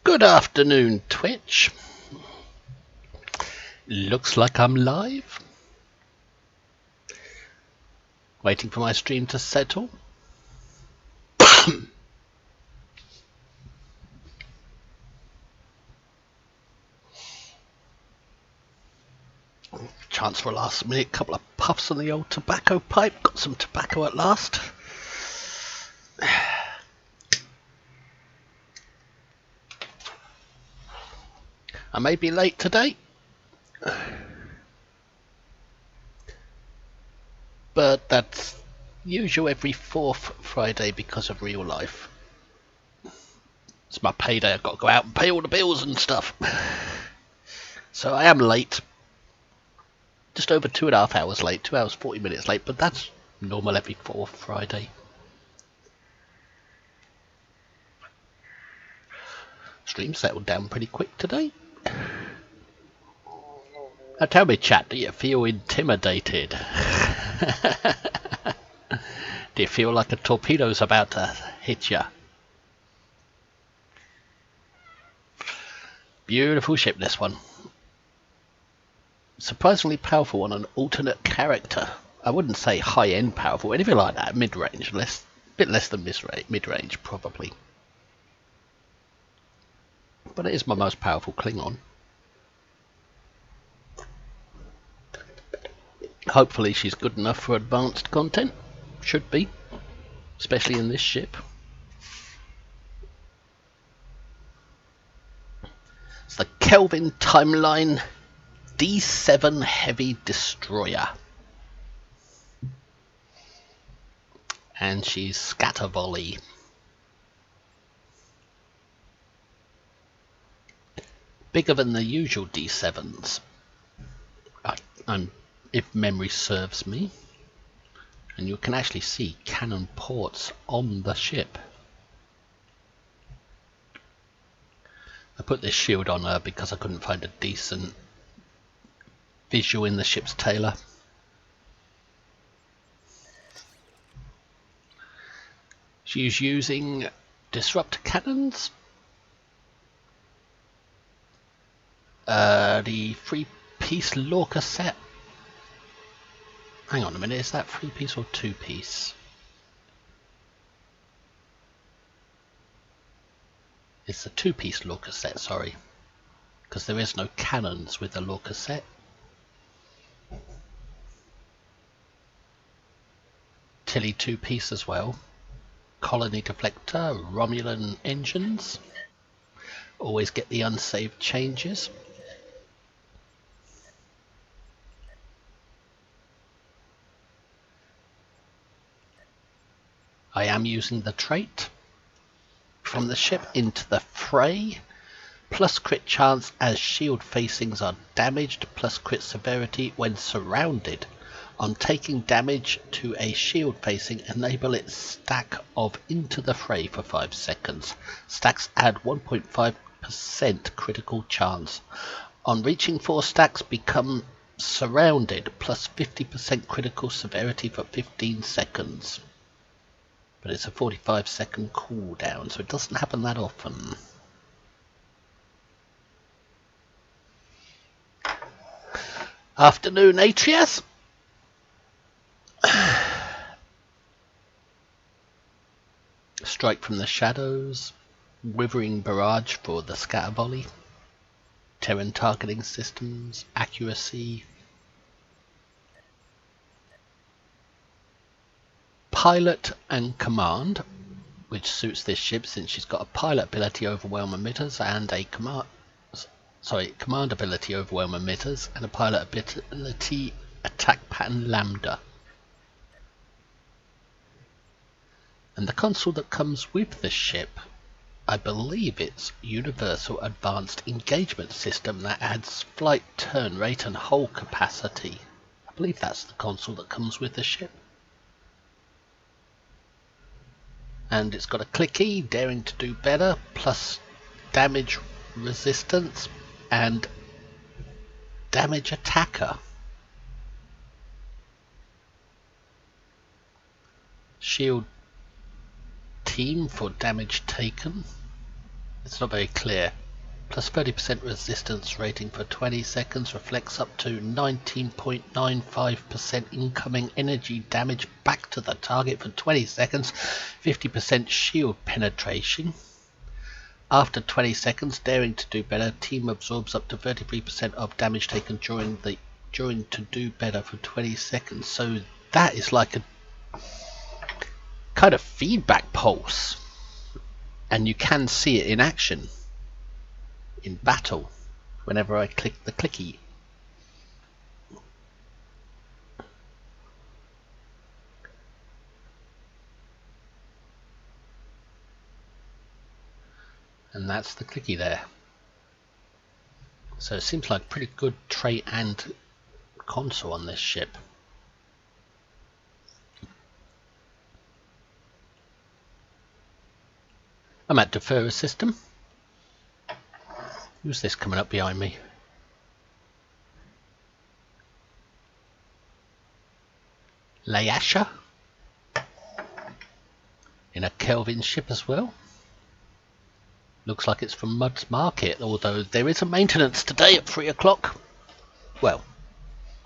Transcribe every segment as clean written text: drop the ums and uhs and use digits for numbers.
Good afternoon, Twitch. Looks like I'm live. Waiting for my stream to settle. Chance for a last minute couple of puffs on the old tobacco pipe. Got some tobacco at last. I may be late today, but that's usual every fourth Friday because of real life. It's my payday. I've got to go out and pay all the bills and stuff. So I am late. Just over 2.5 hours late. 2 hours 40 minutes late, but that's normal every fourth Friday. Stream settled down pretty quick today. Now tell me, chat, do you feel intimidated? Do you feel like a torpedo's about to hit you? Beautiful ship, this one. Surprisingly powerful on an alternate character. I wouldn't say high-end powerful, anything like that. Mid-range, bit less than mid-range, probably. But it is my most powerful Klingon. Hopefully she's good enough for advanced content. Should be. Especially in this ship. It's the Kelvin Timeline D7 Heavy Destroyer. And she's scatter volley. Bigger than the usual D7s. If memory serves me. And you can actually see cannon ports on the ship. I put this shield on her because I couldn't find a decent visual in the ship's tailor. She's using disruptor cannons. The 3-piece Lorca set. Hang on a minute, is that 3-piece or 2-piece? It's a 2-piece Lorca set, sorry. Because there is no cannons with the Lorca set. Tilly 2-piece as well. Colony deflector, Romulan engines. Always get the unsaved changes. I am using the trait from the ship into the fray, plus crit chance as shield facings are damaged, plus crit severity when surrounded. On taking damage to a shield facing, enable its stack of into the fray for 5 seconds. Stacks add 1.5% critical chance. On reaching 4 stacks, become surrounded, plus 50% critical severity for 15 seconds. But it's a 45-second cooldown, so it doesn't happen that often. Afternoon, Atreus. Strike from the shadows. Withering barrage for the scatter volley. Terran targeting systems. Accuracy. Pilot and command, which suits this ship since she's got a pilot ability overwhelm emitters and a command ability overwhelm emitters and a pilot ability attack pattern lambda. And the console that comes with the ship, I believe it's Universal Advanced Engagement System that adds flight turn rate and hull capacity. I believe that's the console that comes with the ship. And it's got a clicky, daring to do better, plus damage resistance and damage attacker. Shield team for damage taken. It's not very clear. Plus 30% resistance rating for 20 seconds, reflects up to 19.95% incoming energy damage back to the target for 20 seconds, 50% shield penetration. After 20 seconds, daring to do better, team absorbs up to 33% of damage taken during to do better for 20 seconds. So that is like a kind of feedback pulse, and you can see it in action in battle whenever I click the clicky. And that's the clicky there. So it seems like pretty good trait and console on this ship. I'm at Destoryer system. Who's this coming up behind me? Layasha in a Kelvin ship as well. Looks like it's from Mud's Market, although there is a maintenance today at 3 o'clock. Well,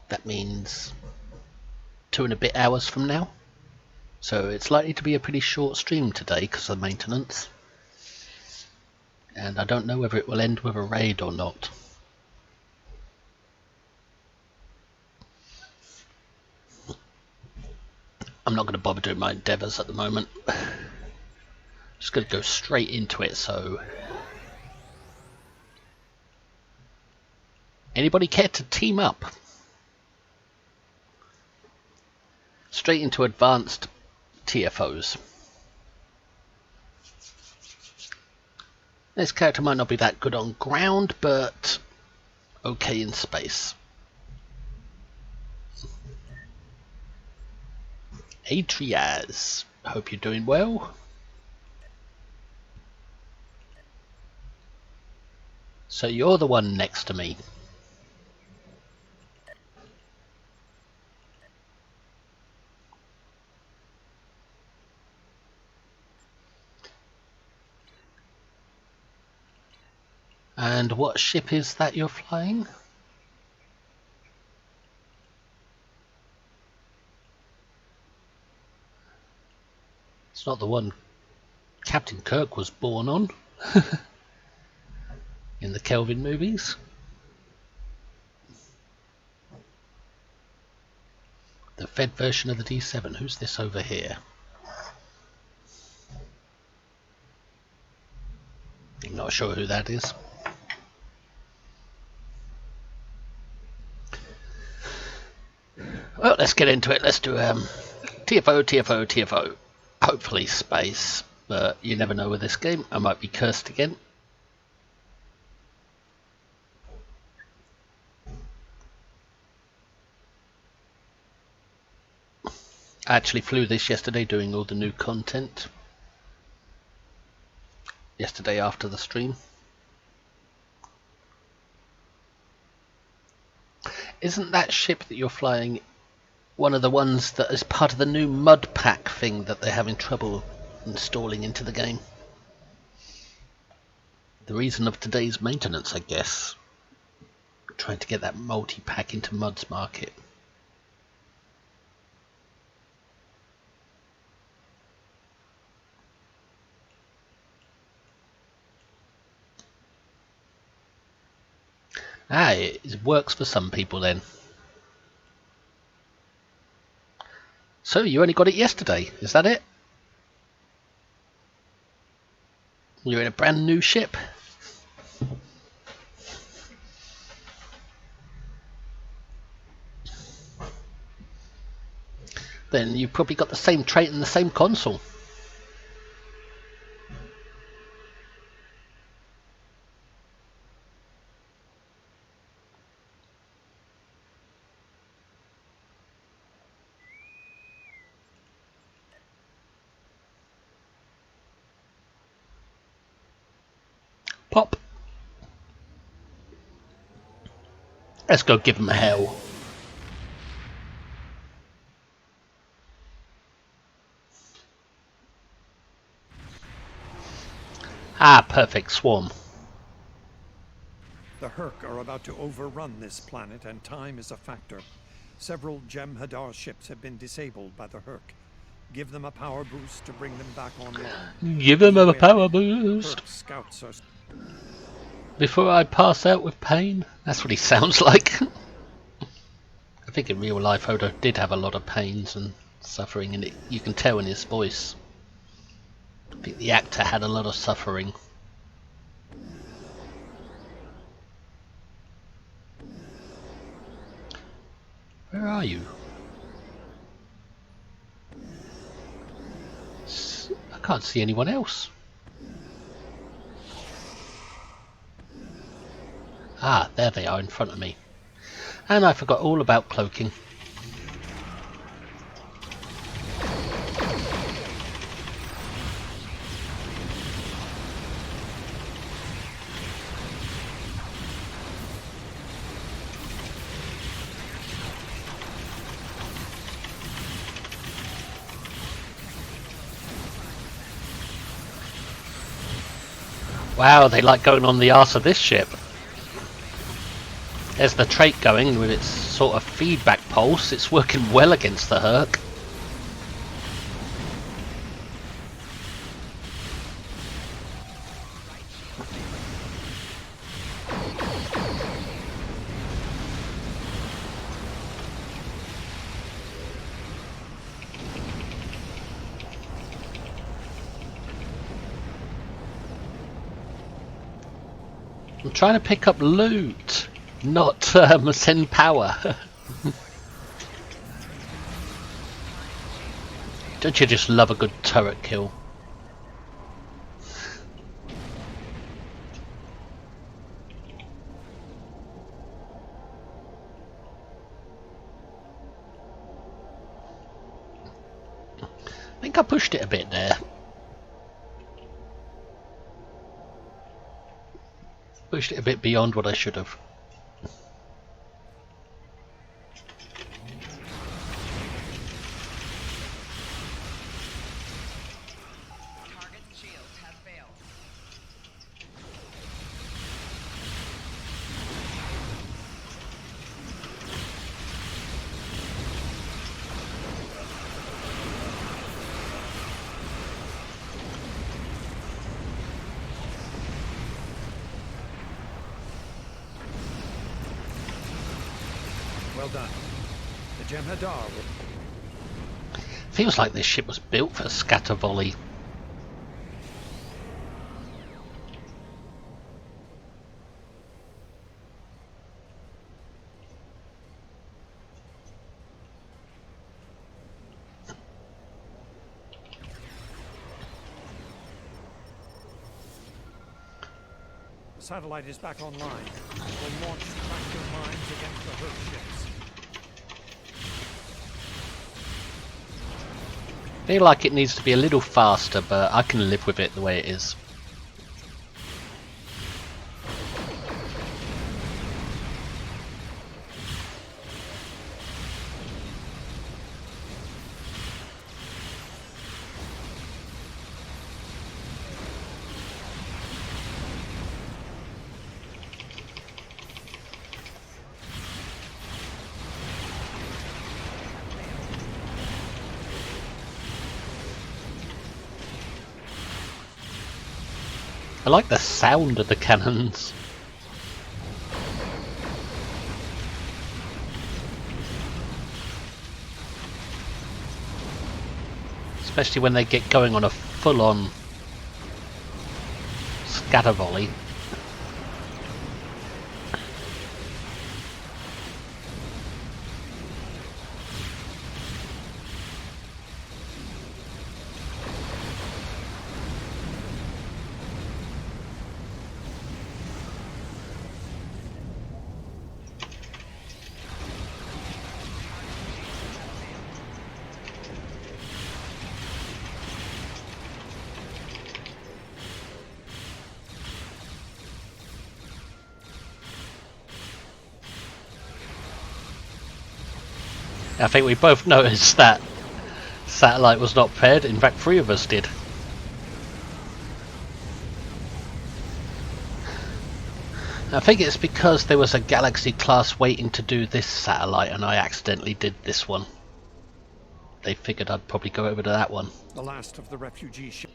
that means 2 and a bit hours from now. So it's likely to be a pretty short stream today because of the maintenance. And I don't know whether it will end with a raid or not. I'm not going to bother doing my endeavours at the moment. Just going to go straight into it. So, anybody care to team up? Straight into advanced TFOs. This character might not be that good on ground, but okay in space. Atriaz, hope you're doing well. So you're the one next to me. And what ship is that you're flying? It's not the one Captain Kirk was born on in the Kelvin movies. The Fed version of the D7. Who's this over here? I'm not sure who that is. Well, let's get into it. Let's do TFO, TFO, TFO. Hopefully space, but you never know with this game. I might be cursed again. I actually flew this yesterday doing all the new content. Yesterday after the stream. Isn't that ship that you're flying one of the ones that is part of the new mud pack thing that they're having trouble installing into the game? The reason of today's maintenance, I guess. Trying to get that multi-pack into Mud's Market. Ah, it works for some people then. So you only got it yesterday, is that it? You're in a brand new ship. Then you've probably got the same trait and the same console. Pop. Let's go give them hell. Ah, perfect swarm. The Herc are about to overrun this planet, and time is a factor. Several Jem'Hadar ships have been disabled by the Herc. Give them a power boost to bring them back online. Give them a power boost. Herc scouts are... Before I pass out with pain. That's what he sounds like. I think in real life Odo did have a lot of pains and suffering, and you can tell in his voice. I think the actor had a lot of suffering. Where are you? I can't see anyone else. Ah, there they are in front of me. And I forgot all about cloaking. Wow, they like going on the arse of this ship. There's the trait going with its sort of feedback pulse. It's working well against the Herc. I'm trying to pick up loot, not send power. Don't you just love a good turret kill? I think I pushed it a bit there. Pushed it a bit beyond what I should have. Target's shields have failed. Well done. The Jem'Hadar will... Feels like this ship was built for scatter volley. The satellite is back online. We'll launch tractor mines against the Herc ships. Feel like it needs to be a little faster, but I can live with it the way it is. I like the sound of the cannons. Especially when they get going on a full-on scatter volley. I think we both noticed that satellite was not paired. In fact, 3 of us did. I think it's because there was a Galaxy class waiting to do this satellite and I accidentally did this one. They figured I'd probably go over to that one. The last of the refugee ships.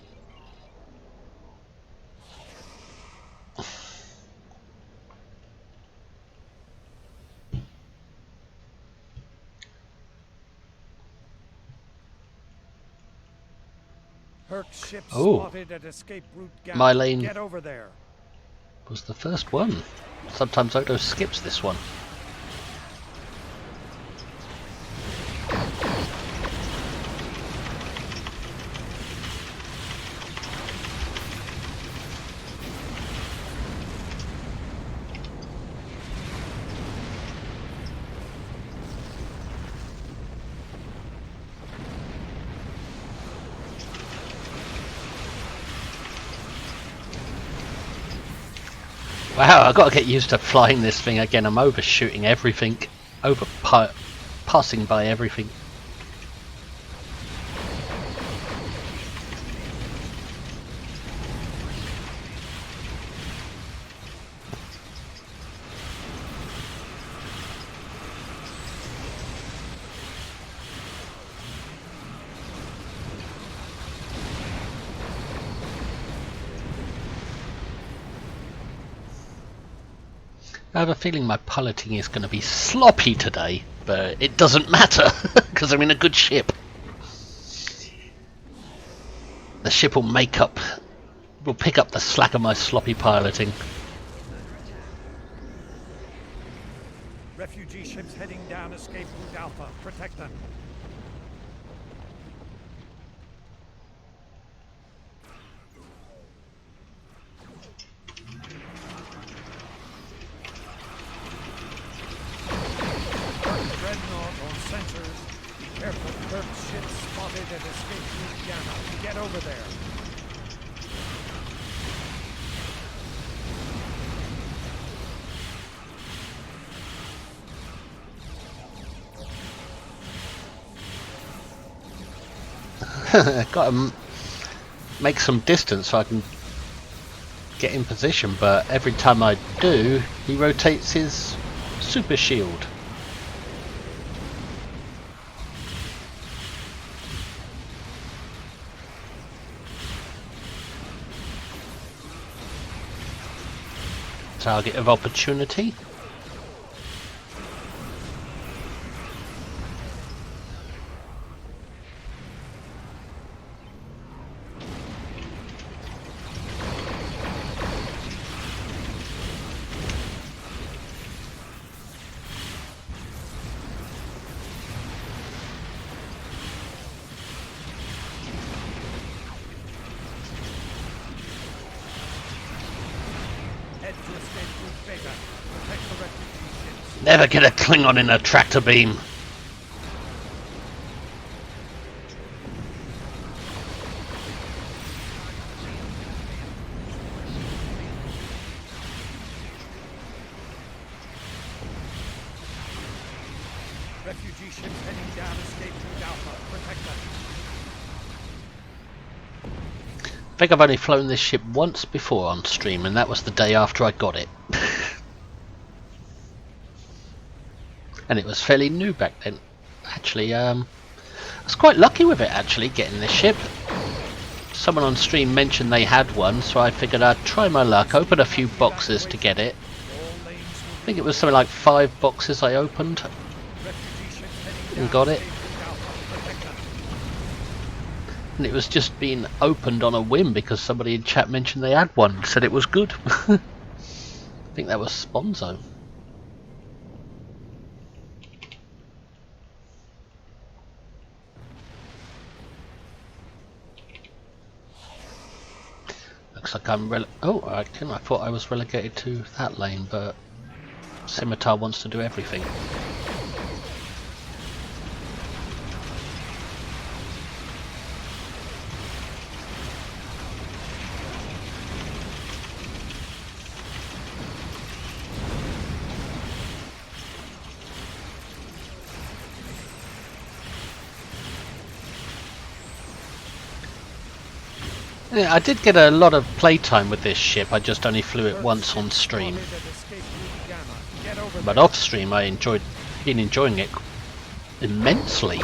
Herc's ship spotted at escape route Gamma. My lane Get over there. was the first one. Sometimes Odo skips this one. Wow, I've got to get used to flying this thing again. I'm overshooting everything, passing by everything. I have a feeling my piloting is going to be sloppy today, but it doesn't matter because I'm in a good ship. The ship will pick up the slack of my sloppy piloting. Refugee ships heading down escape route Alpha. Protect them. Dreadnought on sensors. Be careful. Herc's ship spotted at escape route Gamma. Get over there. Got to make some distance so I can get in position, but every time I do, he rotates his super shield. Target of opportunity. Never get a Klingon in a tractor beam. Refugee ships heading down escape route Alpha. Protect them. I think I've only flown this ship once before on stream, and that was the day after I got it. And it was fairly new back then. Actually, I was quite lucky with it, actually, getting this ship. Someone on stream mentioned they had one, so I figured I'd try my luck, open a few boxes to get it. I think it was something like 5 boxes I opened and got it. And it was just being opened on a whim because somebody in chat mentioned they had one, said it was good. I think that was Sponzo. Looks like I'm I thought I was relegated to that lane, but Scimitar wants to do everything. Yeah, I did get a lot of playtime with this ship. I just only flew it Hurk once on ship stream. spotted at escape route Gamma. Get over But there. off stream, I been enjoying it immensely.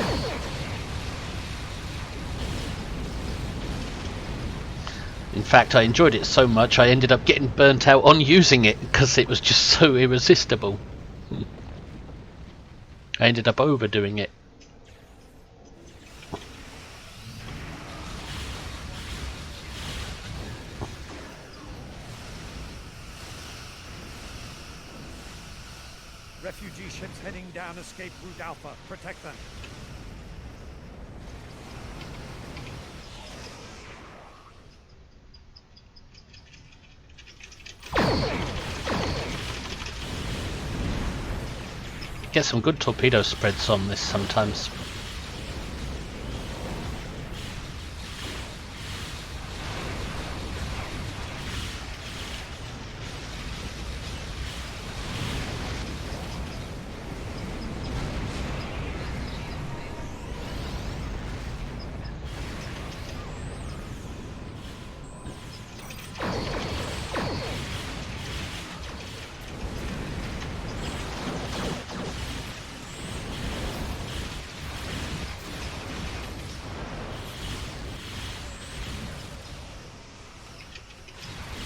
In fact, I enjoyed it so much I ended up getting burnt out on using it because it was just so irresistible. I ended up overdoing it. Refugee ships heading down escape route Alpha. Protect them. Get some good torpedo spreads on this sometimes.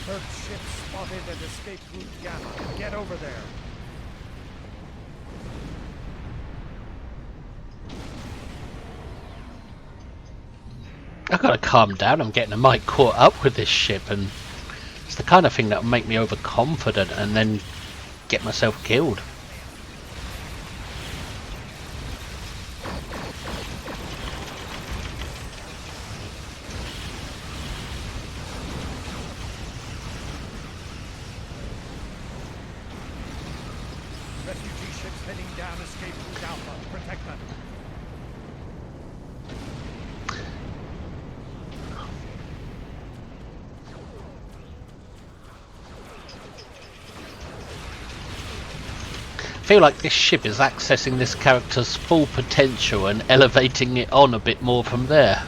Hurk ship spotted at escape route Gamma. Get over there. I've got to calm down. I'm getting a mic caught up with this ship, and it's the kind of thing that will make me overconfident and then get myself killed. Refugee ships heading down escape route Alpha. Protect them. I feel like this ship is accessing this character's full potential and elevating it on a bit more from there.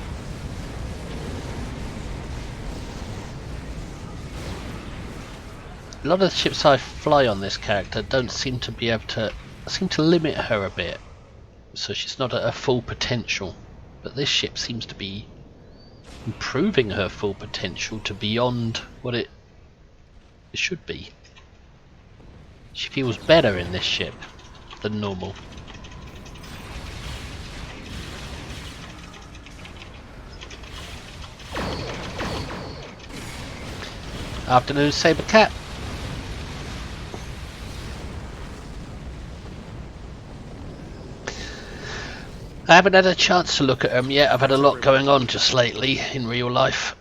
A lot of the ships I fly on this character don't seem to be able to limit her a bit, so she's not at her full potential. But this ship seems to be improving her full potential to beyond what it should be. She feels better in this ship than normal. Afternoon, Saber Cat. I haven't had a chance to look at them yet. I've had a lot going on just lately in real life.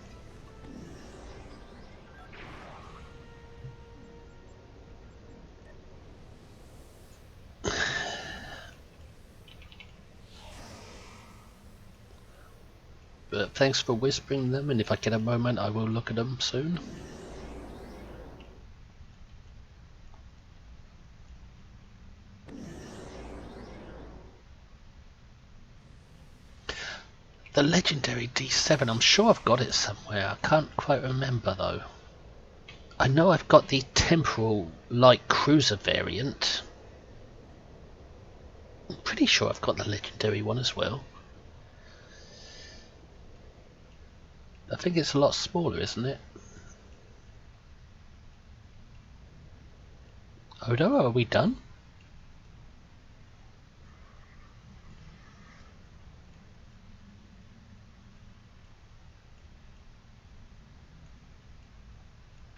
But thanks for whispering them, and if I get a moment I will look at them soon. The legendary D7, I'm sure I've got it somewhere. I can't quite remember though. I know I've got the temporal light cruiser variant. I'm pretty sure I've got the legendary one as well. I think it's a lot smaller, isn't it? Odo, are we done?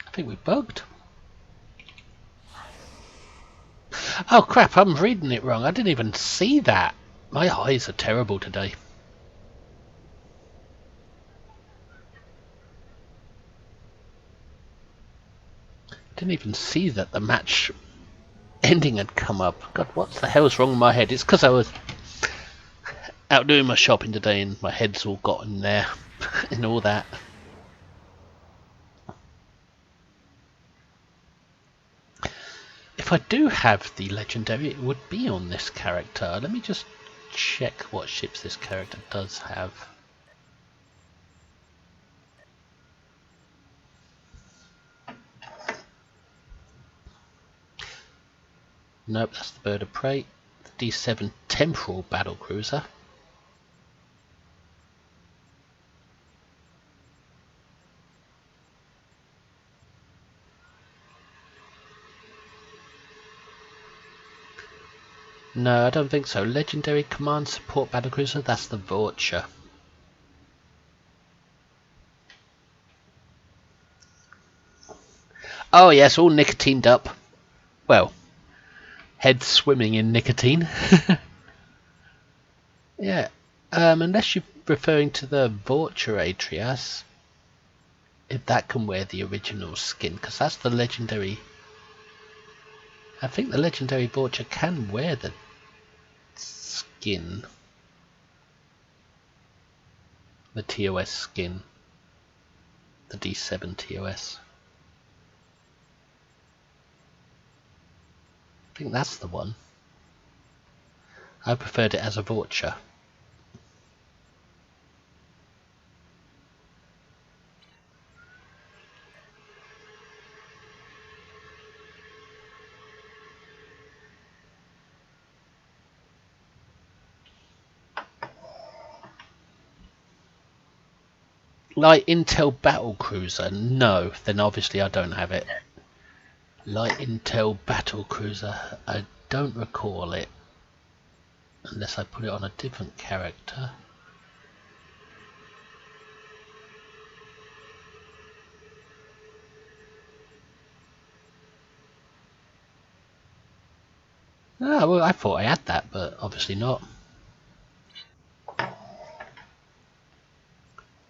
I think we bugged. Oh crap, I'm reading it wrong. I didn't even see that. My eyes are terrible today. Didn't even see that the match ending had come up. God, what the hell's wrong with my head? It's because I was out doing my shopping today and my head's all got in there and all that. If I do have the legendary, it would be on this character. Let me just check what ships this character does have. Nope, that's the bird of prey. The D7 temporal battlecruiser. No, I don't think so. Legendary command support battlecruiser, that's the Vulture. Oh yes, all nicotined up. Well, head swimming in nicotine. Yeah, unless you're referring to the Vulture Atrias, if that can wear the original skin, because that's the legendary. I think the legendary Vulture can wear the skin, the TOS skin, the D7 TOS. I think that's the one. I preferred it as a Vulture. Light Intel Battlecruiser? No, then obviously I don't have it. Light Intel Battlecruiser, I don't recall it. Unless I put it on a different character. Ah, well, I thought I had that, but obviously not.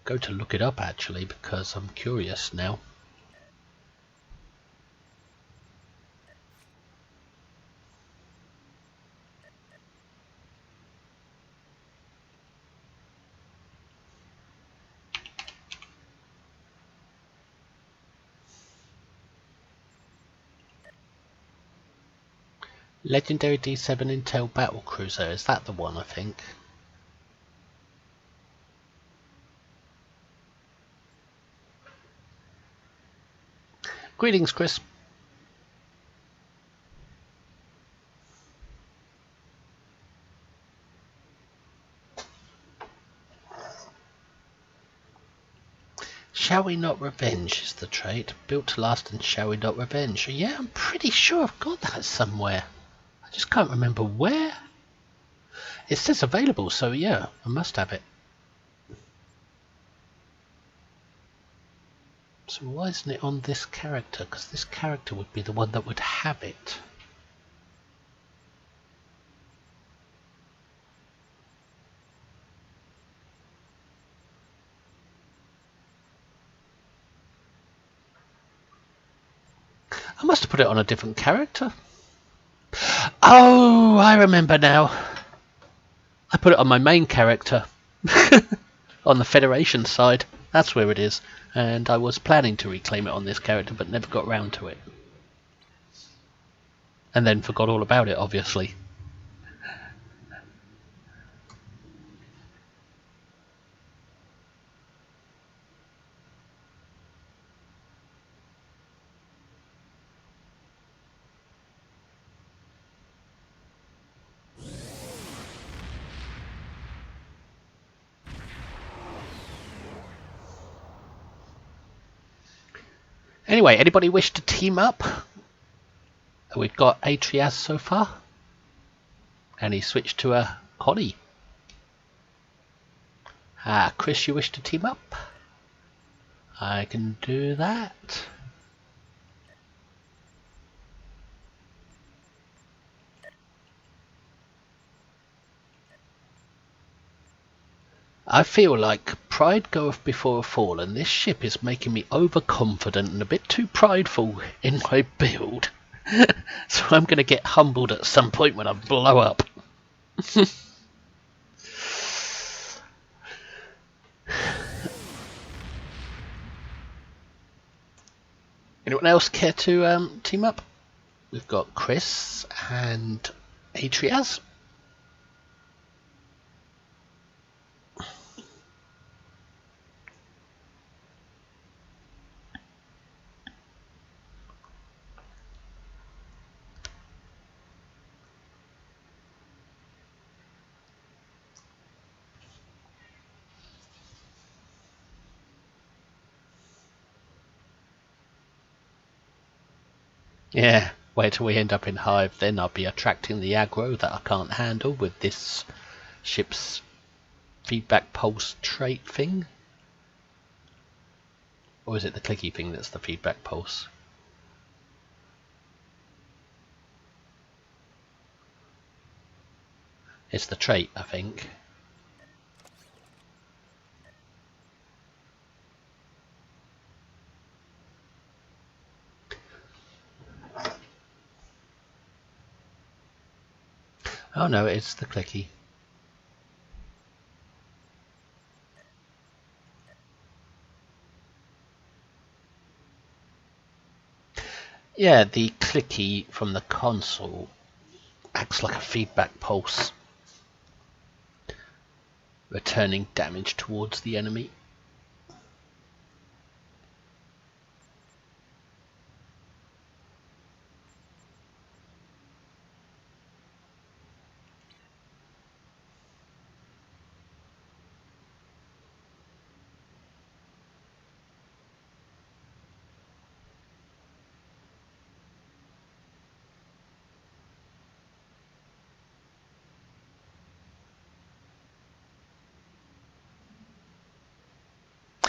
Go to look it up actually, because I'm curious now. Legendary D7 Intel Battlecruiser, is that the one I think? Greetings, Chris. Shall we not revenge is the trait. Built to last and shall we not revenge. Yeah, I'm pretty sure I've got that somewhere. I just can't remember where. It says available, so yeah, I must have it. So why isn't it on this character? Because this character would be the one that would have it. I must have put it on a different character. Oh, I remember now. I put it on my main character. On the Federation side. That's where it is. And I was planning to reclaim it on this character, but never got round to it. And then forgot all about it, obviously. Anyway, anybody wish to team up? We've got Atrias so far. And he switched to a Connie. Ah, Chris, you wish to team up? I can do that. I feel like pride goeth before a fall, and this ship is making me overconfident and a bit too prideful in my build. So I'm going to get humbled at some point when I blow up. Anyone else care to team up? We've got Chris and Atrias. Yeah, wait till we end up in Hive, then I'll be attracting the aggro that I can't handle with this ship's feedback pulse trait thing. Or is it the clicky thing that's the feedback pulse? It's the trait, I think. Oh no, it's the clicky. Yeah, the clicky from the console acts like a feedback pulse, returning damage towards the enemy.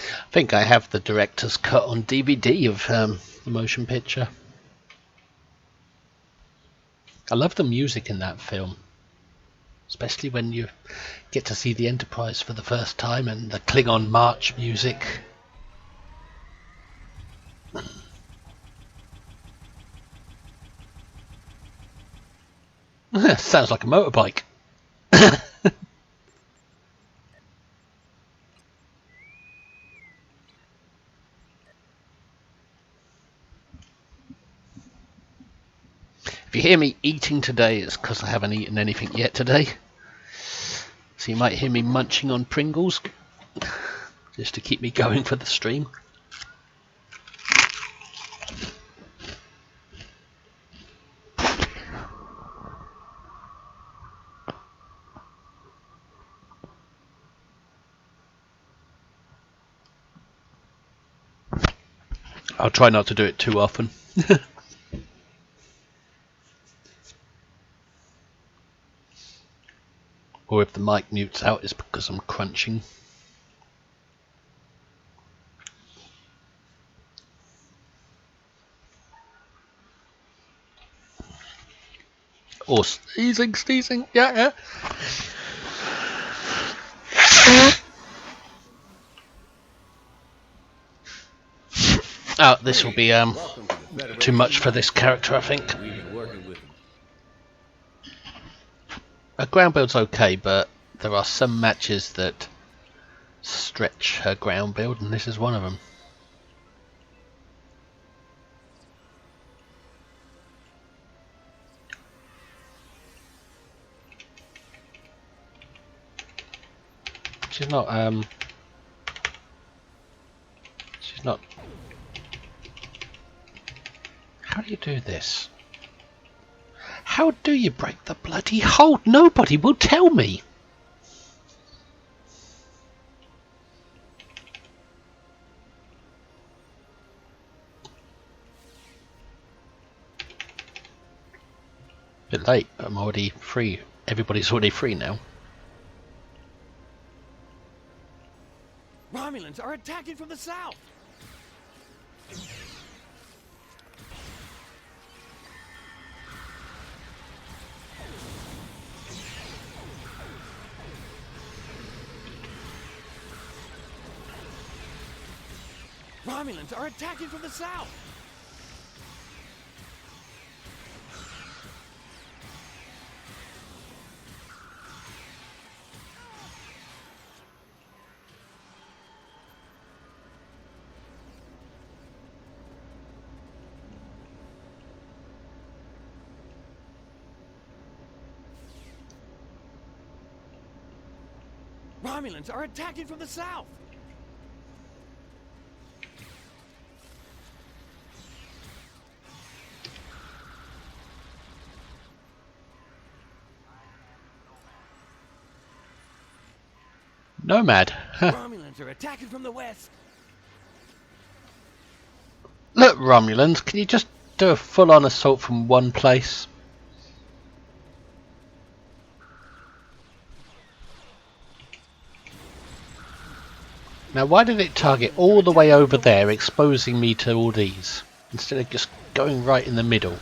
I think I have the director's cut on DVD of the motion picture. I love the music in that film, especially when you get to see the Enterprise for the first time and the Klingon march music. Sounds like a motorbike. If you hear me eating today, it's because I haven't eaten anything yet today. So you might hear me munching on Pringles, just to keep me going for the stream. I'll try not to do it too often. Or if the mic mutes out, it's because I'm crunching. Or sneezing, yeah. Oh, this will be too much for this character, I think. Her ground build's okay, but there are some matches that stretch her ground build, and this is one of them. She's not. How do you do this? How do you break the bloody hold? Nobody will tell me. Bit late. I'm already free. Everybody's already free now. Romulans are attacking from the south! Romulans are attacking from the south! Romulans are attacking from the south! Nomad. Romulans are attacking from the west! Look, Romulans, can you just do a full-on assault from one place. Now why did it target all the way over there, exposing me to all these, instead of just going right in the middle?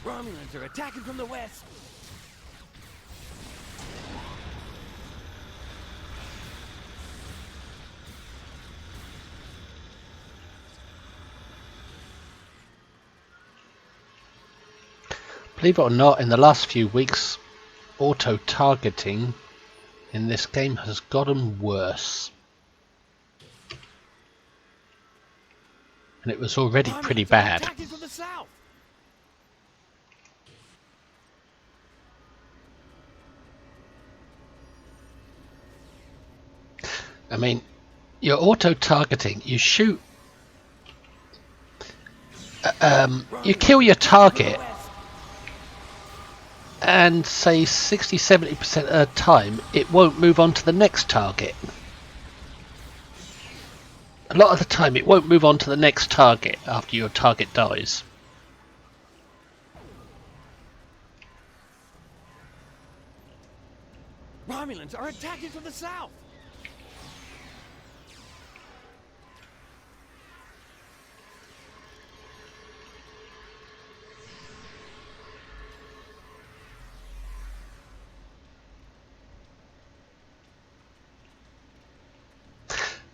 Romulans are attacking from the west. Believe it or not, in the last few weeks, auto-targeting in this game has gotten worse. And it was already pretty bad. Attacking from the south. I mean, you're auto-targeting, you shoot, you kill your target, and say 60-70% of the time it won't move on to the next target. A lot of the time it won't move on to the next target after your target dies. Romulans are attacking from the south.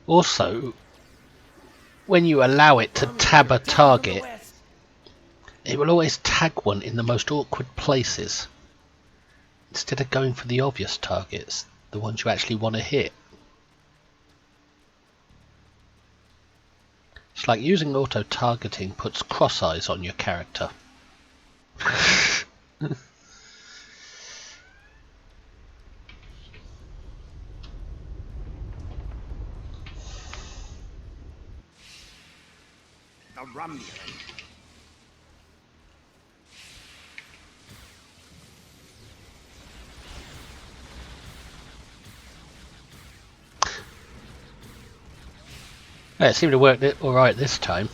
Also, when you allow it to tab a target, it will always tag one in the most awkward places, instead of going for the obvious targets, the ones you actually want to hit. It's like using auto-targeting puts cross eyes on your character. A Romulan. It seemed to work alright this time.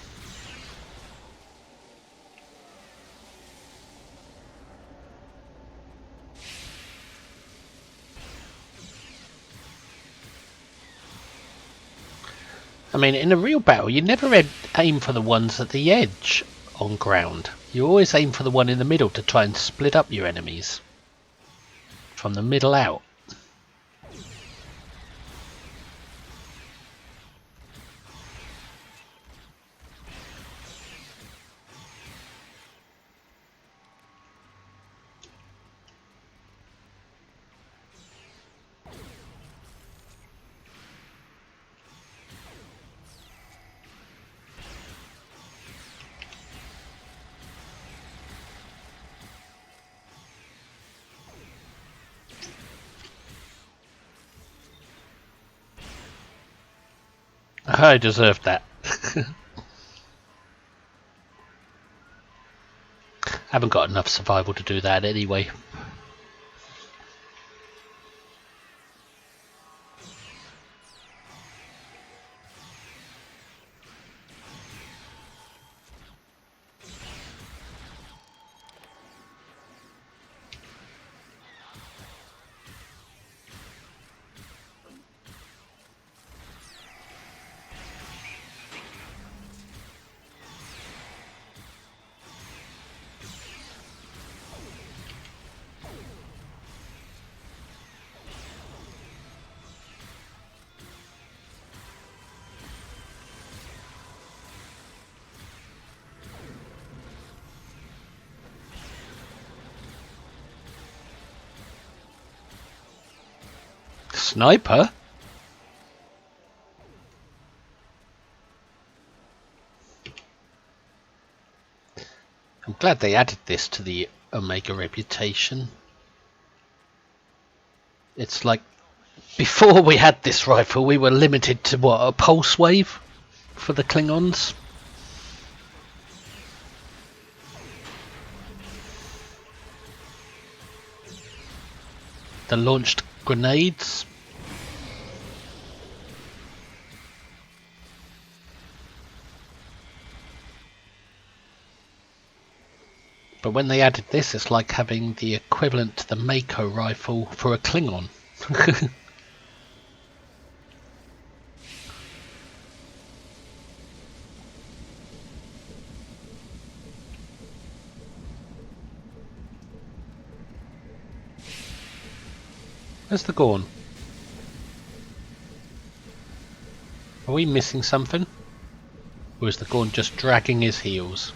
I mean, in a real battle, you never aim for the ones at the edge on ground. You always aim for the one in the middle to try and split up your enemies from the middle out. I deserved that. Haven't got enough survival to do that anyway. Sniper? I'm glad they added this to the Omega reputation. It's like, before we had this rifle, we were limited to what, a pulse wave for the Klingons? the launched grenades. But when they added this, it's like having the equivalent to the Mako rifle for a Klingon. Where's the Gorn? Are we missing something? Or is the Gorn just dragging his heels?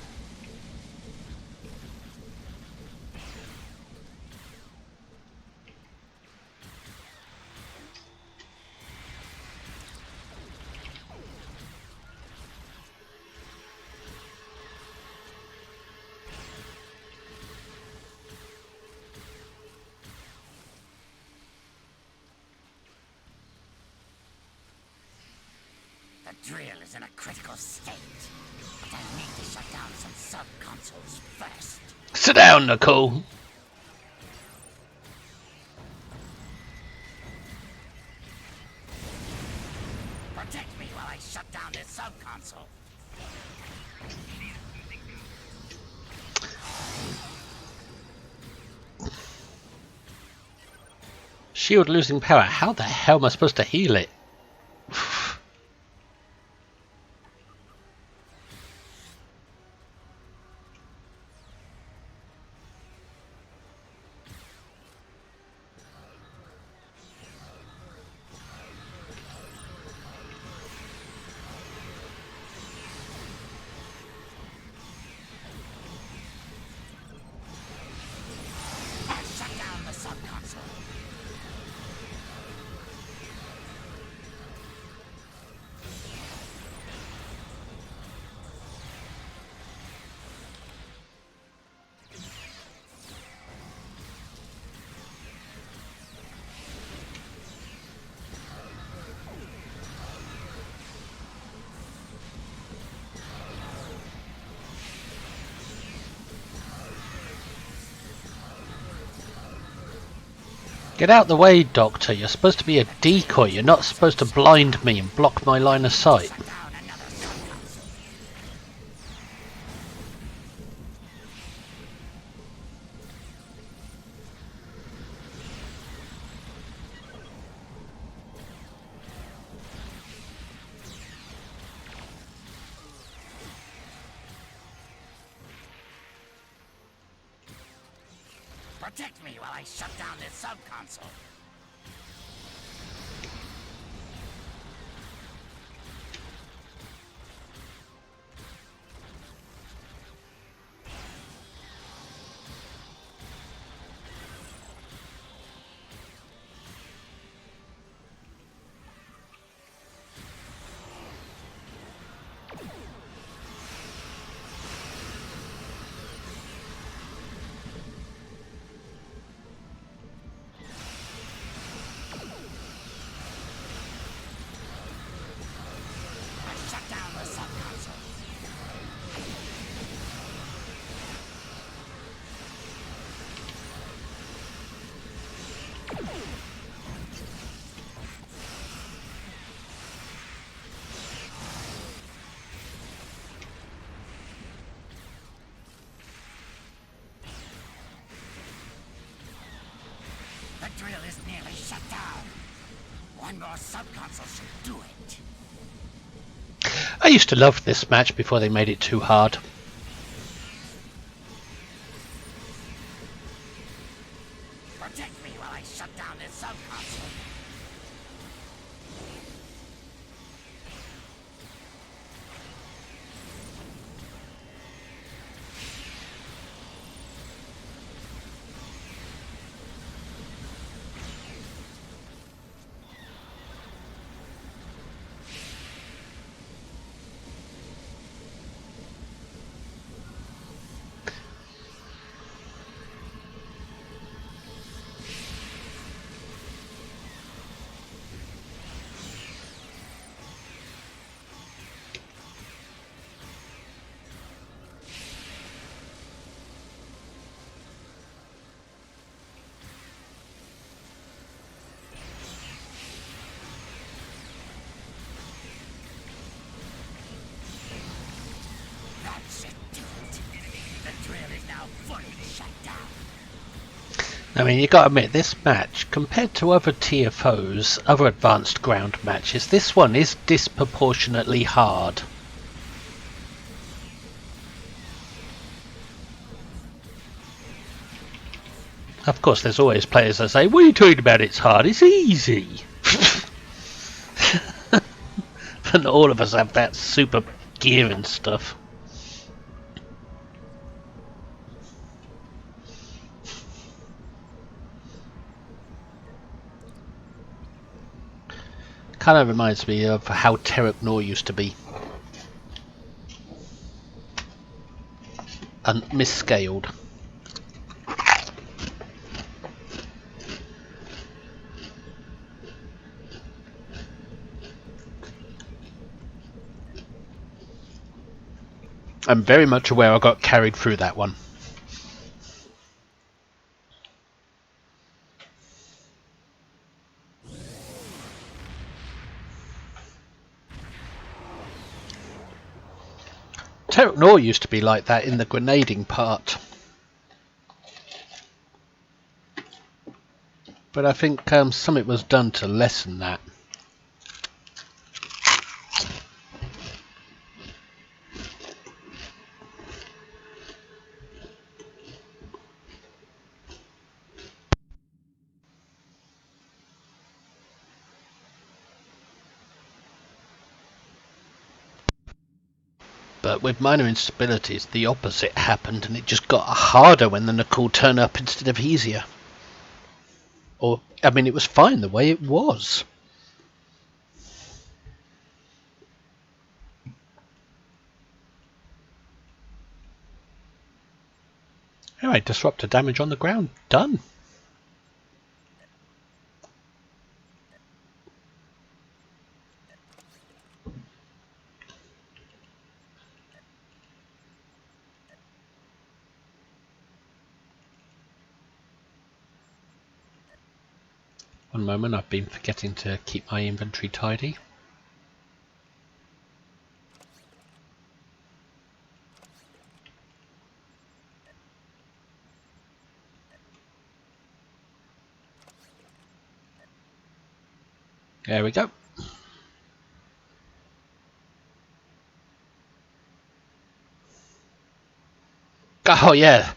The drill is in a critical state, but I need to shut down some sub-consoles first. Sit down, Nicole. Protect me while I shut down this sub-console. Shield losing power. How the hell am I supposed to heal it? Shut down the sub-console. Get out the way, Doctor. You're supposed to be a decoy. You're not supposed to blind me and block my line of sight. Shut down another sub-console. Protect me while I shut down this sub-console. Shut down the sub-console. The drill is nearly shut down. One more sub-console should do it. I used to love this match before they made it too hard. Protect me while I shut down this sub-console. I mean, you got to admit, this match, compared to other TFOs, other advanced ground matches, this one is disproportionately hard. Of course, there's always players that say, what are you talking about, it's hard, it's easy. And all of us have that super gear and stuff. Kind of reminds me of how Terrapnor used to be. And misscaled. I'm very much aware I got carried through that one. Terrapnor used to be like that in the grenading part. But I think something was done to lessen that. But with minor instabilities, the opposite happened, and it just got harder when the Nakul turned up instead of easier. Or, I mean, it was fine the way it was. Anyway, disruptor damage on the ground, done. One moment, I've been forgetting to keep my inventory tidy. There we go. Oh yeah.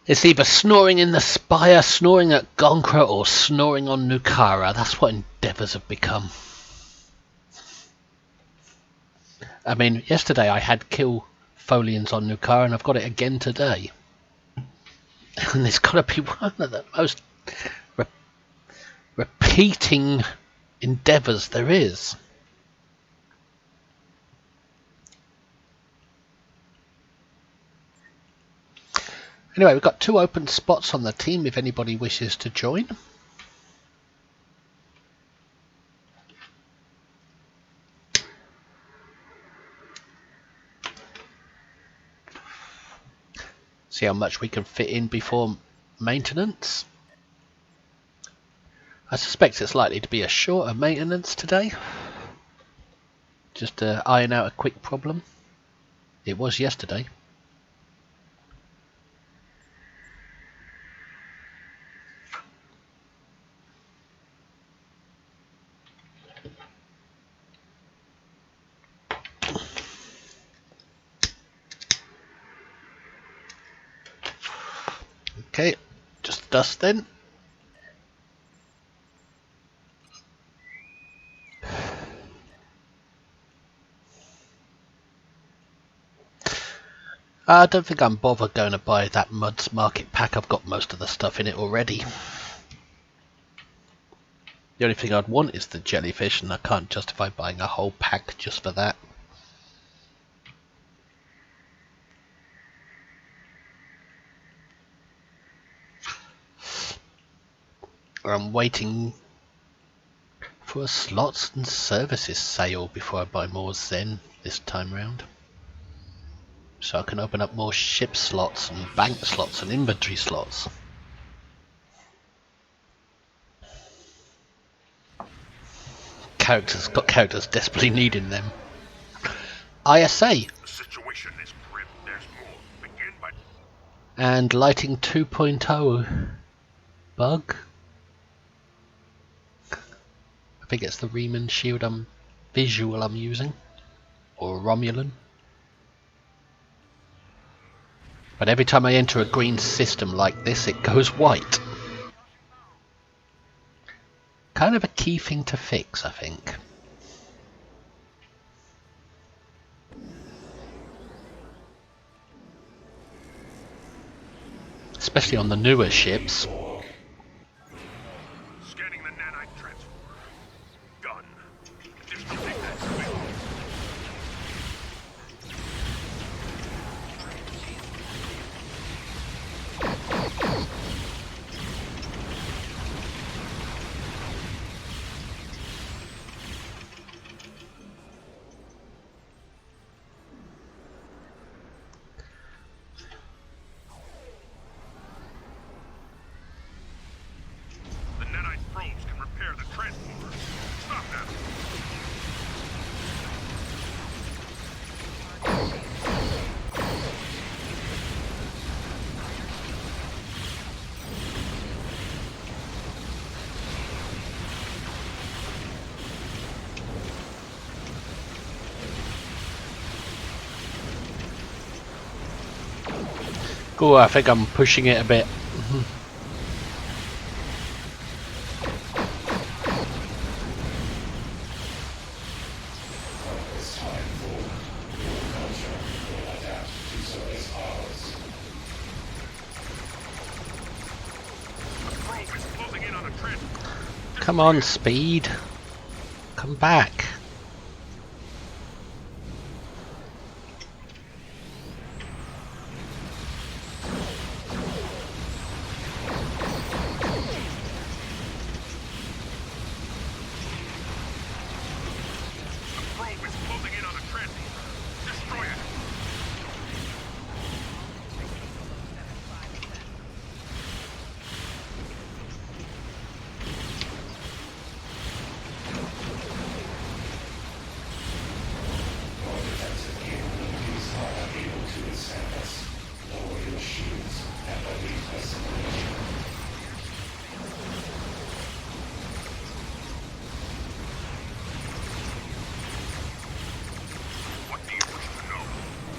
It's either snoring in the spire, snoring at Gonkra, or snoring on Nukara. That's what endeavours have become. I mean, yesterday I had kill Folians on Nukara, and I've got it again today. And it's got to be one of the most repeating endeavours there is. Anyway, we've got 2 open spots on the team if anybody wishes to join. See how much we can fit in before maintenance. I suspect it's likely to be a shorter maintenance today. Just to iron out a quick problem. It was yesterday. Okay, just dust then. I don't think I'm bothered going to buy that Muds Market pack. I've got most of the stuff in it already. The only thing I'd want is the jellyfish, and I can't justify buying a whole pack just for that. I'm waiting for a slots and services sale before I buy more Zen this time round. So I can open up more ship slots and bank slots and inventory slots. Got characters desperately needing them. ISA. The situation is grim. There's more. Begin by... And lighting 2.0. Bug. I think it's the Riemann shield visual I'm using. Or Romulan. But every time I enter a green system like this, it goes white. Kind of a key thing to fix, I think. Especially on the newer ships. Scanning the nanite transformer. Done. Disconnect that switch. The nanite probes can repair the transformer. Stop them. Oh, I think I'm pushing it a bit. Probe is closing in on a transformer. Come on, speed. Come back. Probe is closing in on a transformer. Destroy it. What do you wish to know?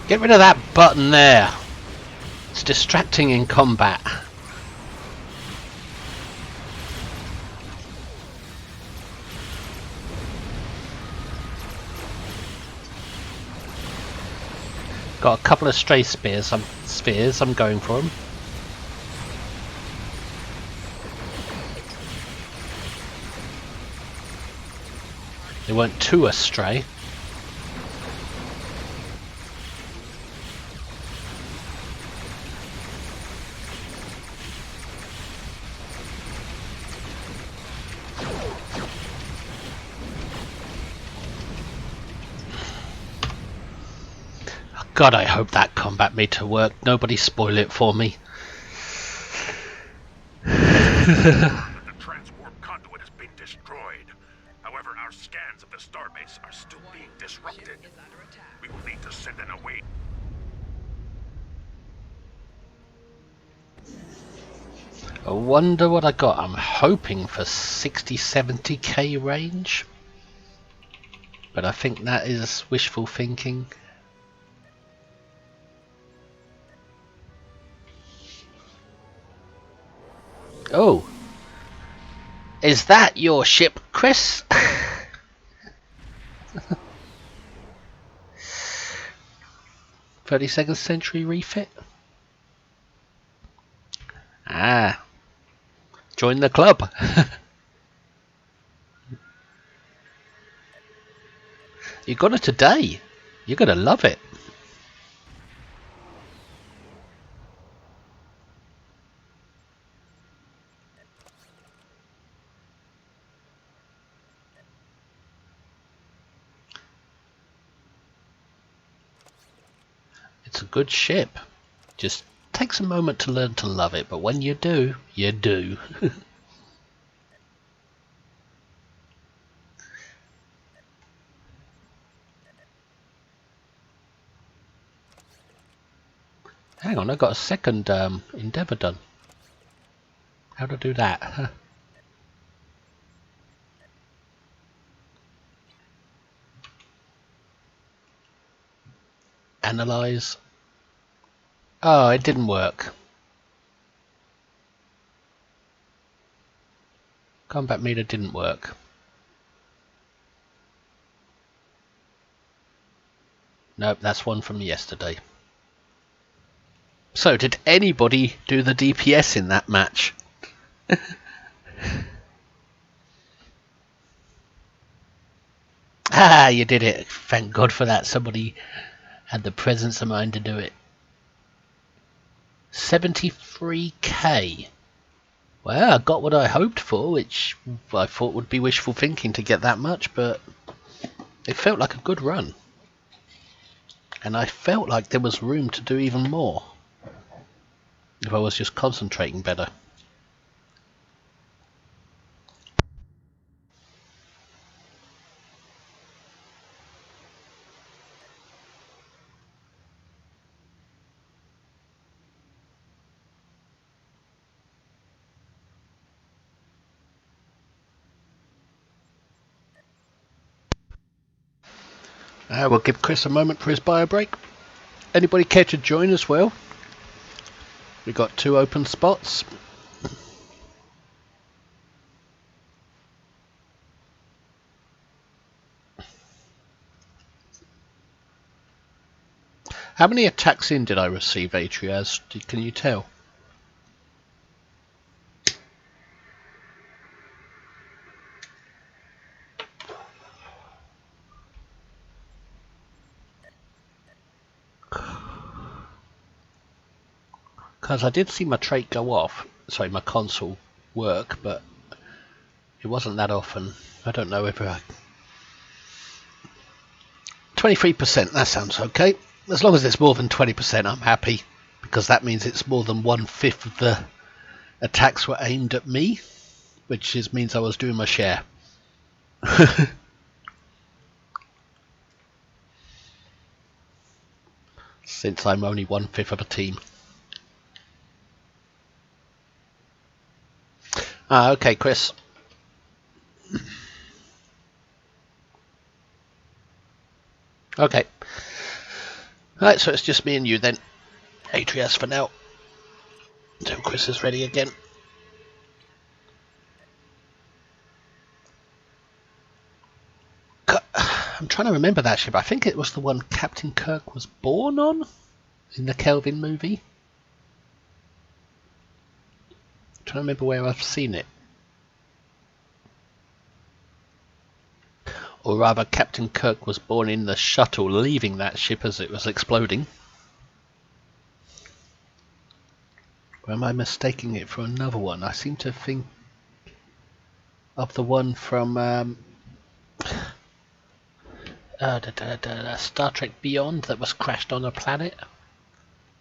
Get rid of that button there. It's distracting in combat. Got a couple of stray spheres. I'm going for them. They weren't too astray. God, I hope that combat meter worked. Nobody spoil it for me. The transwarp conduit has been destroyed. However, our scans of the starbase are still being disrupted. Is under attack. We will need to send an away. I wonder what I got. I'm hoping for 60-70k range. But I think that is wishful thinking. Oh. Is that your ship, Chris? 32nd century refit? Ah. Join the club. You got it today. You're gonna love it. It's a good ship. Just takes a moment to learn to love it, but when you do, you do. Hang on, I got a second endeavour done. How to do that? Huh. Analyze. Oh, it didn't work. Combat meter didn't work. Nope, that's one from yesterday. So, did anybody do the DPS in that match? Ah, you did it. Thank God for that. Somebody had the presence of mind to do it. 73k. Well, I got what I hoped for, which I thought would be wishful thinking to get that much, but it felt like a good run. And I felt like there was room to do even more if I was just concentrating better. We'll give Chris a moment for his bio break. Anybody care to join as well? We've got 2 open spots. How many attacks in did I receive, Atrias? Can you tell? Because I did see my trait go off, sorry, my console work, but it wasn't that often. I don't know if 23%, that sounds okay. As long as it's more than 20%, I'm happy, because that means it's more than 1/5 of the attacks were aimed at me, which means I was doing my share. Since I'm only 1/5 of a team. Okay, Chris. Okay. Alright, so it's just me and you then. Atrias for now. Until Chris is ready again. I'm trying to remember that ship. I think it was the one Captain Kirk was born on in the Kelvin movie. I'm trying to remember where I've seen it. Or rather, Captain Kirk was born in the shuttle leaving that ship as it was exploding. Or am I mistaking it for another one? I seem to think of the one from Star Trek Beyond that was crashed on a planet.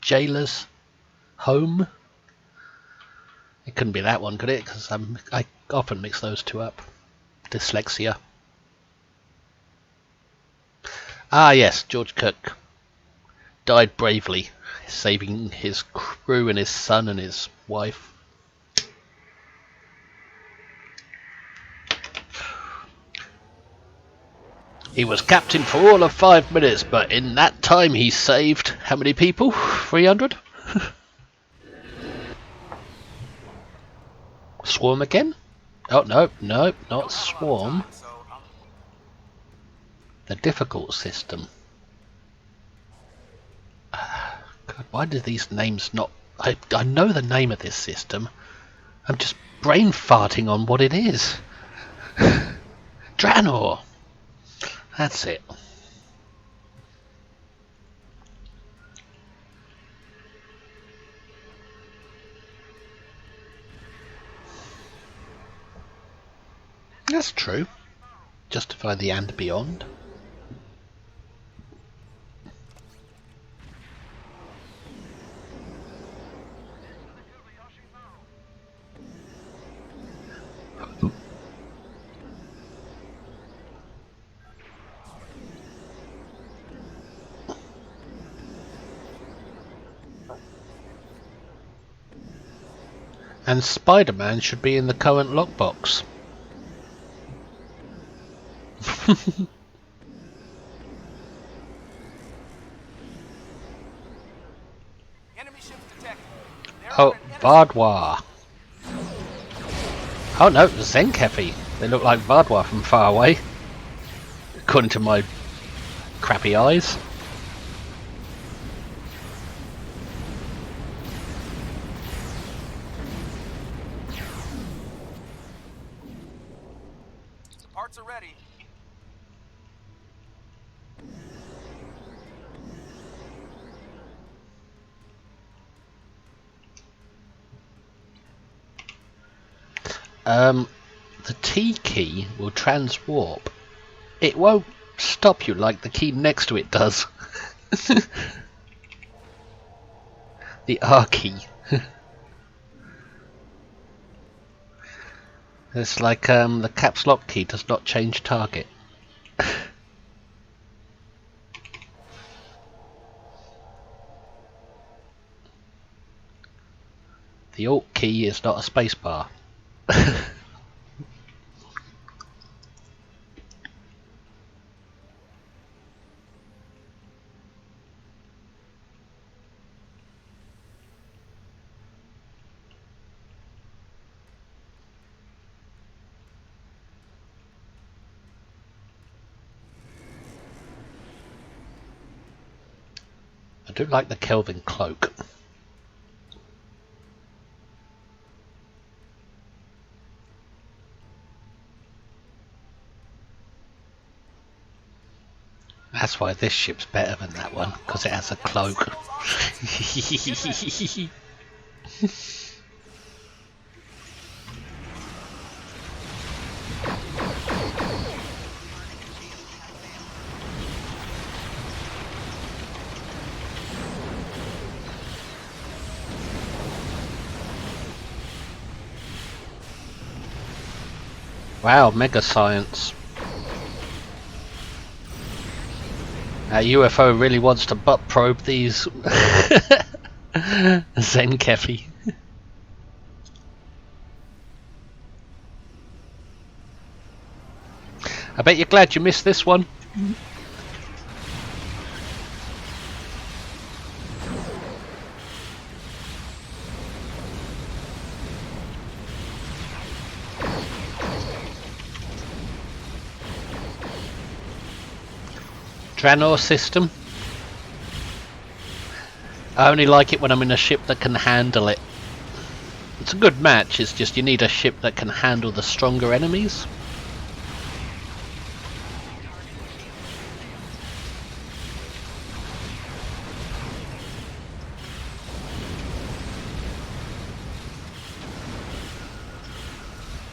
Jailer's home. It couldn't be that one, could it? Because I often mix those two up. Dyslexia. Ah yes, George Kirk died bravely, saving his crew and his son and his wife. He was captain for all of 5 minutes, but in that time he saved how many people? 300? Swarm again? Oh, no, not Swarm. The difficult system. God, why do these names not... I know the name of this system. I'm just brain farting on what it is. Draenor! That's it. That's true. Justify the and beyond. And Spider-Man should be in the current lockbox. Enemy ships detected. Oh, Vardwar. Oh no, Zenkefi. They look like Vardwar from far away. According to my crappy eyes. Parts are ready. The T key will transwarp. It won't stop you like the key next to it does. The R key. It's like the caps lock key does not change target. The Alt key is not a spacebar. I do like the Kelvin cloak. That's why this ship's better than that one, because it has a cloak. Wow, mega science. That UFO really wants to butt probe these Zenkefi. I bet you're glad you missed this one. Draenor system. I only like it when I'm in a ship that can handle it. It's a good match, it's just you need a ship that can handle the stronger enemies.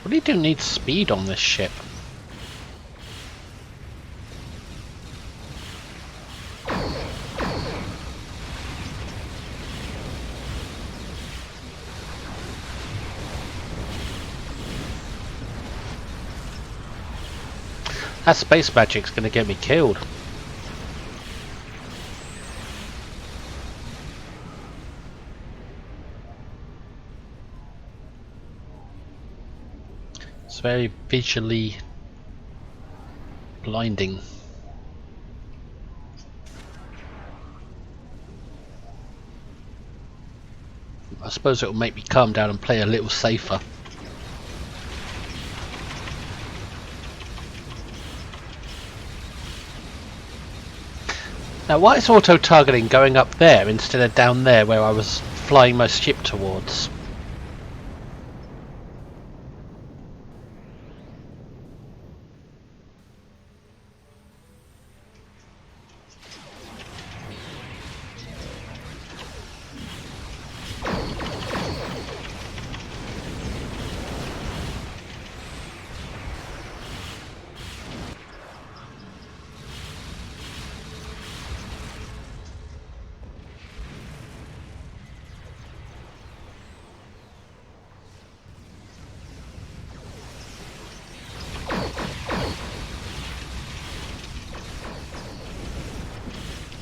Really do need speed on this ship. That space magic's gonna get me killed. It's very visually blinding. I suppose it'll make me calm down and play a little safer. Now why is auto-targeting going up there instead of down there where I was flying my ship towards?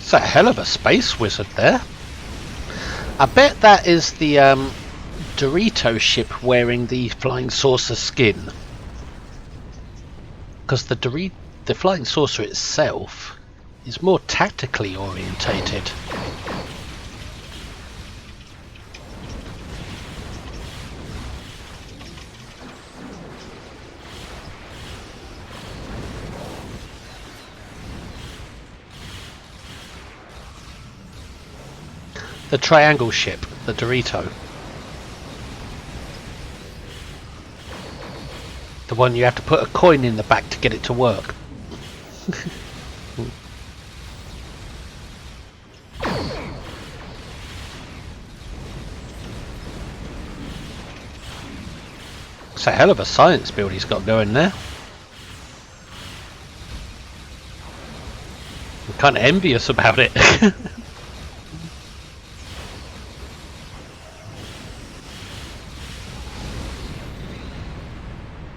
It's a hell of a space wizard there. I bet that is the Dorito ship wearing the flying saucer skin? Because the flying saucer itself is more tactically orientated. The triangle ship, the Dorito. The one you have to put a coin in the back to get it to work. It's a hell of a science build he's got going there. I'm kind of envious about it.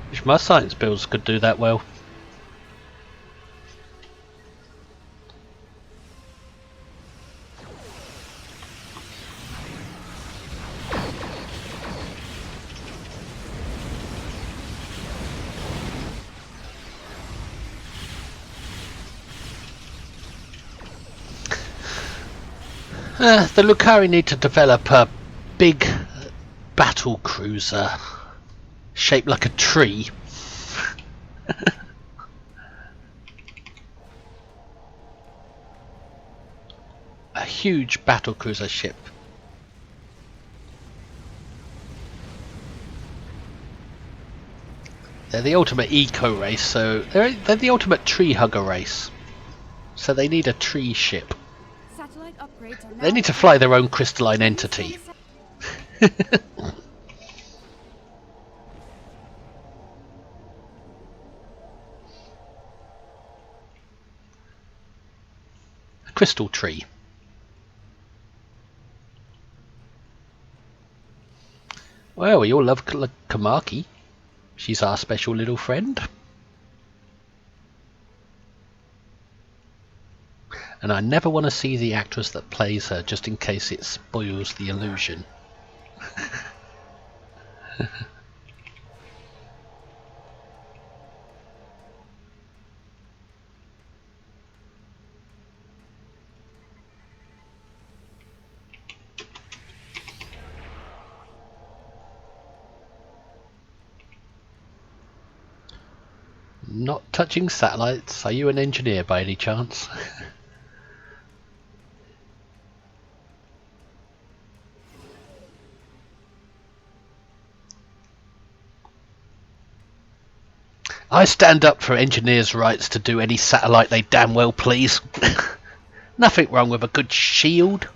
Wish my science builds could do that well. The Lucari need to develop a big battle cruiser shaped like a tree. A huge battle cruiser ship. They're the ultimate eco race, so they're the ultimate tree hugger race. So they need a tree ship. They need to fly their own crystalline entity. A crystal tree. Well, we all love Kamaki. She's our special little friend. And I never want to see the actress that plays her, just in case it spoils the illusion. Not touching satellites. Are you an engineer by any chance? I stand up for engineers' rights to do any satellite they damn well please. Nothing wrong with a good shield.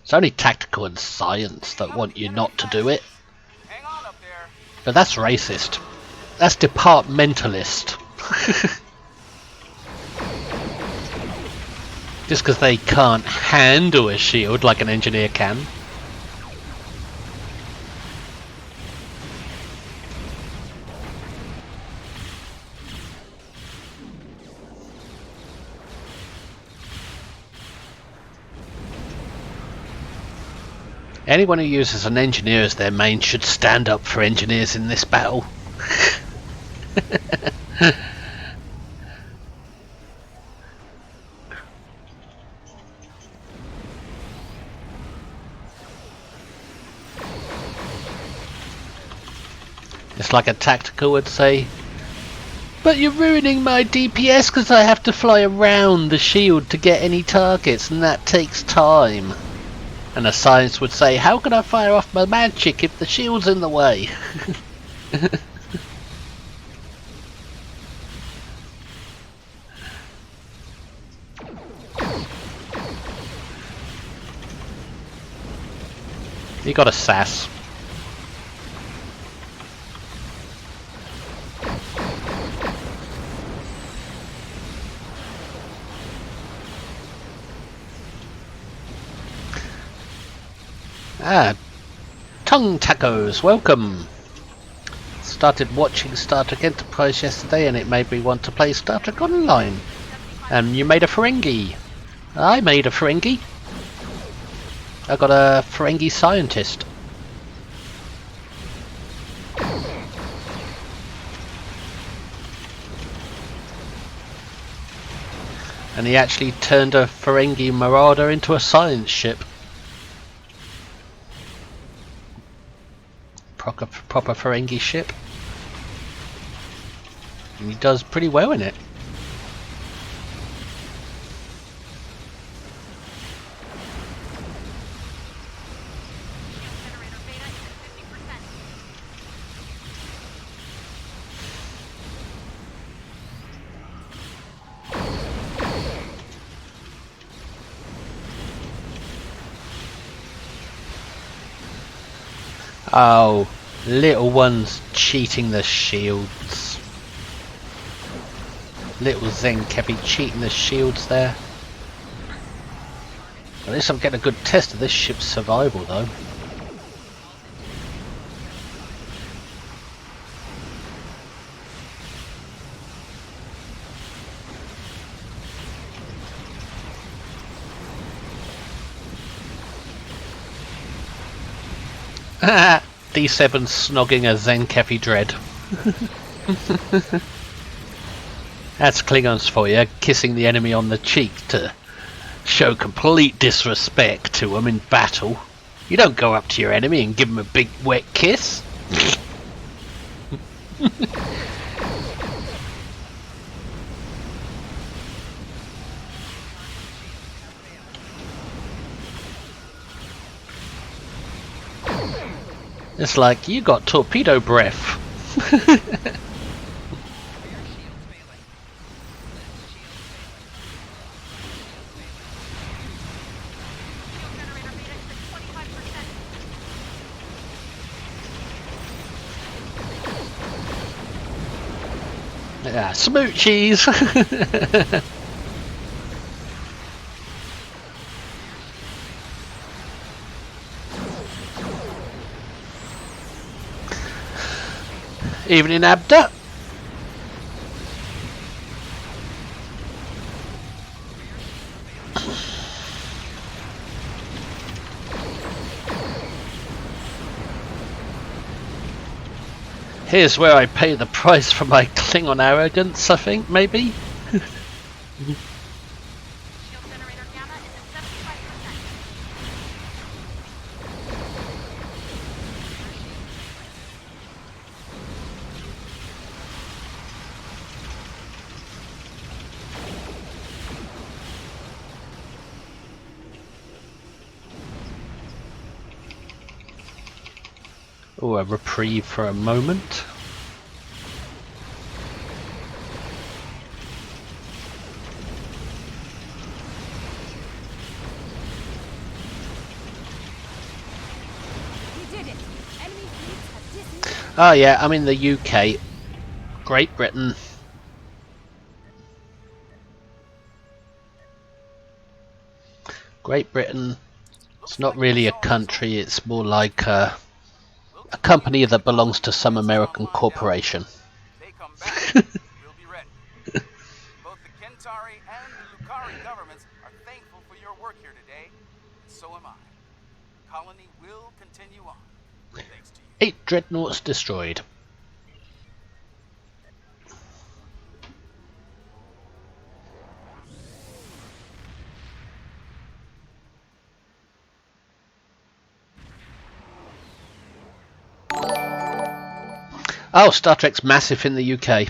It's only tactical and science that want you not to do it. Hang on up there. But that's racist. That's departmentalist. Just because they can't handle a shield like an engineer can. Anyone who uses an engineer as their main should stand up for engineers in this battle. It's like a tactical would say, but you're ruining my DPS because I have to fly around the shield to get any targets and that takes time. And a science would say, how can I fire off my magic if the shield's in the way? You got a sass. Tongue tacos, welcome. started watching Star Trek Enterprise yesterday and it made me want to play Star Trek Online. And you made a Ferengi. I made a Ferengi. I got a Ferengi scientist. And he actually turned a Ferengi Marauder into a science ship. Proper Ferengi ship. And he does pretty well in it. Oh, little one's cheating the shields. Little Zen Kepi cheating the shields there. At least I'm getting a good test of this ship's survival though. D7 snogging a Zen Kepi Dread. That's Klingons for you, kissing the enemy on the cheek to show complete disrespect to them in battle. You don't go up to your enemy and give them a big wet kiss. It's like, you got torpedo breath. Yeah, smoochies. Evening, Abda. Here's where I pay the price for my Klingon arrogance, I think, maybe? Oh, a reprieve for a moment. Oh yeah, I'm in the UK. Great Britain. Great Britain. It's not really a country, it's more like a company that belongs to some American corporation. They come back, we'll be ready. Both the Kentari and the Lukari governments are thankful for your work here today, and so am I. The colony will continue on, thanks to you. 8 dreadnoughts destroyed. Oh, Star Trek's massive in the UK.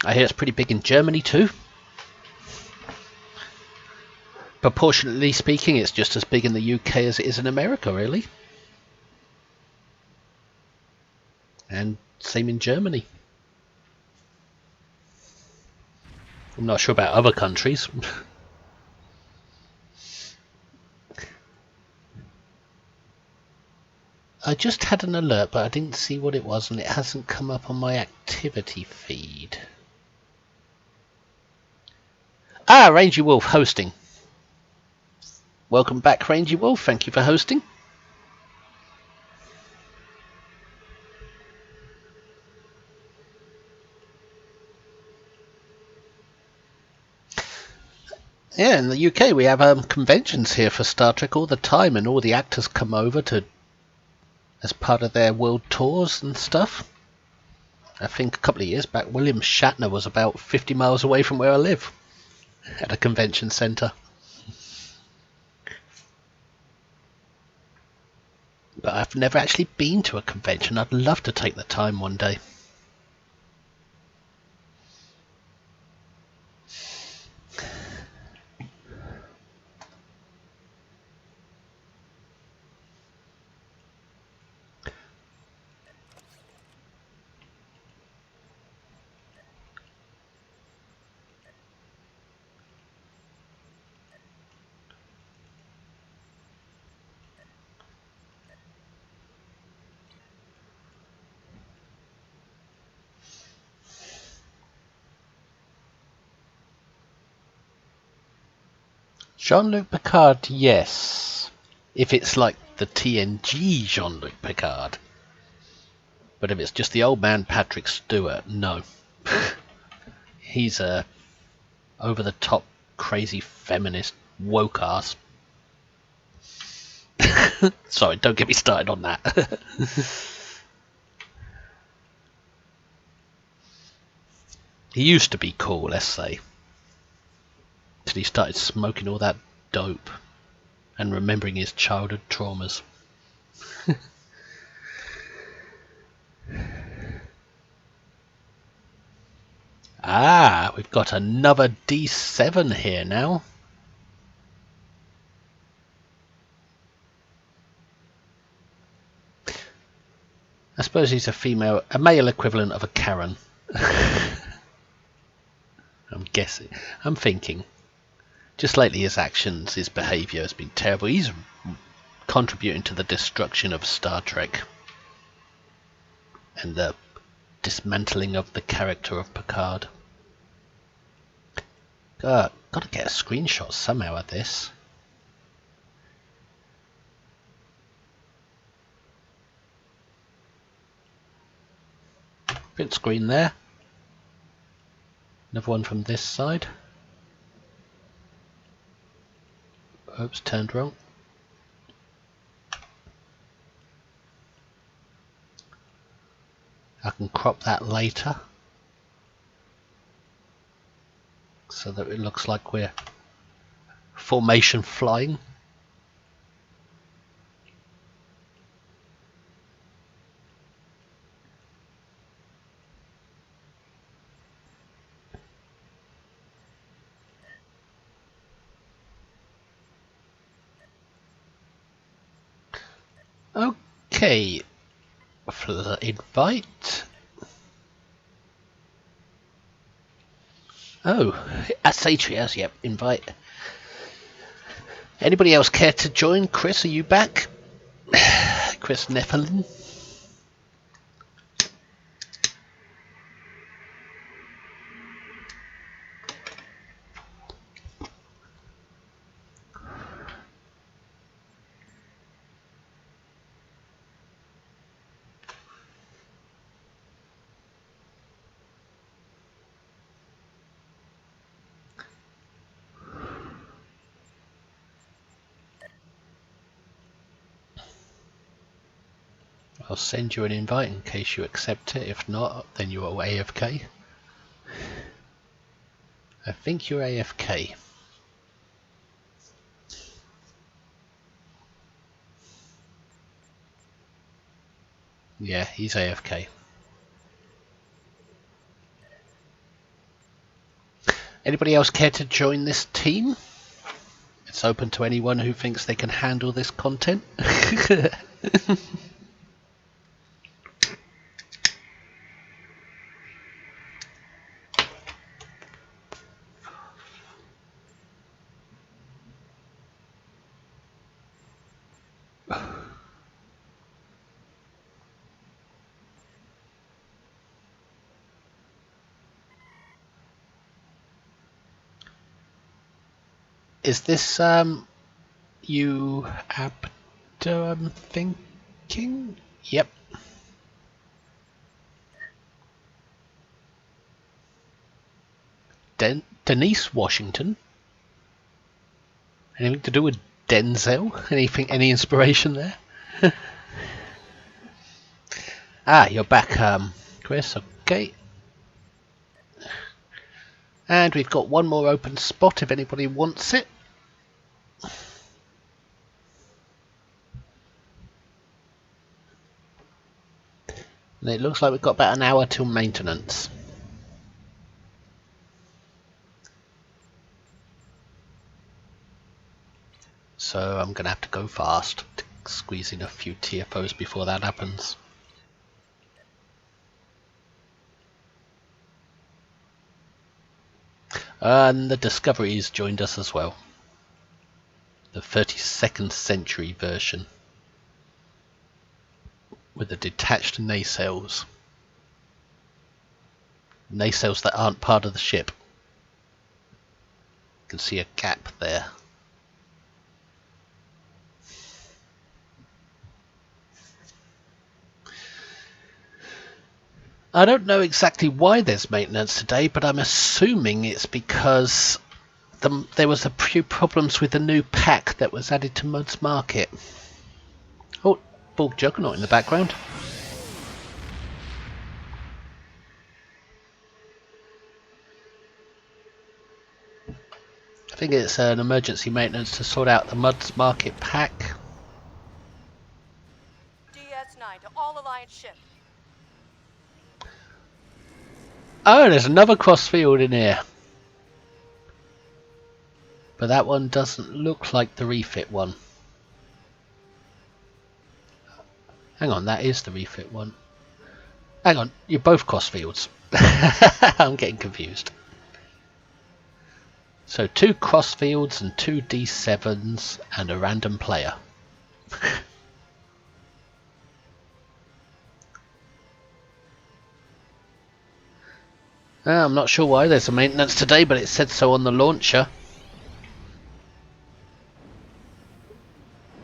I hear it's pretty big in Germany too. Proportionately speaking, it's just as big in the UK as it is in America, really. And same in Germany. I'm not sure about other countries. I just had an alert, but I didn't see what it was, and it hasn't come up on my activity feed. Ah, Rangy Wolf hosting. Welcome back, Rangy Wolf. Thank you for hosting. Yeah, in the UK we have conventions here for Star Trek all the time, and all the actors come over to as part of their world tours and stuff. I think a couple of years back, William Shatner was about 50 miles away from where I live, at a convention centre. But I've never actually been to a convention. I'd love to take the time one day. Jean-Luc Picard, yes. If it's like the TNG Jean-Luc Picard. But if it's just the old man Patrick Stewart, no. He's a over-the-top, crazy feminist woke ass. Sorry, don't get me started on that. He used to be cool, let's say. Till he started smoking all that dope and remembering his childhood traumas. Ah, we've got another D7 here now. I suppose he's a male equivalent of a Karen. I'm guessing. I'm thinking. Just lately his actions, his behaviour has been terrible. He's contributing to the destruction of Star Trek. And the dismantling of the character of Picard. Gotta get a screenshot somehow of this. Print screen there. Another one from this side. Oops, turned wrong. I can crop that later so that it looks like we're formation flying. Okay, for the invite. Oh, that's Atrias, yep, invite. Anybody else care to join? Chris, are you back? Chris Nephilim? I'll send you an invite in case you accept it. If not, then you're AFK. I think you're AFK. Yeah, he's AFK. Anybody else care to join this team? It's open to anyone who thinks they can handle this content. Is this you Abdo, I'm thinking? Yep. Denise Washington. Anything to do with Denzel? Anything? Any inspiration there? Ah, you're back, Chris. Okay. And we've got one more open spot if anybody wants it. And it looks like we've got about an hour till maintenance. So I'm going to have to go fast to squeeze in a few TFOs before that happens. And the Discovery's joined us as well. The 32nd century version. With the detached nacelles. Nacelles that aren't part of the ship. You can see a gap there. I don't know exactly why there's maintenance today, but I'm assuming it's because there was a few problems with the new pack that was added to Mud's Market. Oh, Bulk Juggernaut in the background. I think it's an emergency maintenance to sort out the Mud's Market pack. DS9 to all Alliance ships. Oh, there's another crossfield in here. But that one doesn't look like the refit one. Hang on, that is the refit one. Hang on, you're both crossfields. I'm getting confused. So 2 crossfields and 2 D7s and a random player. I'm not sure why there's a maintenance today, but it said so on the launcher.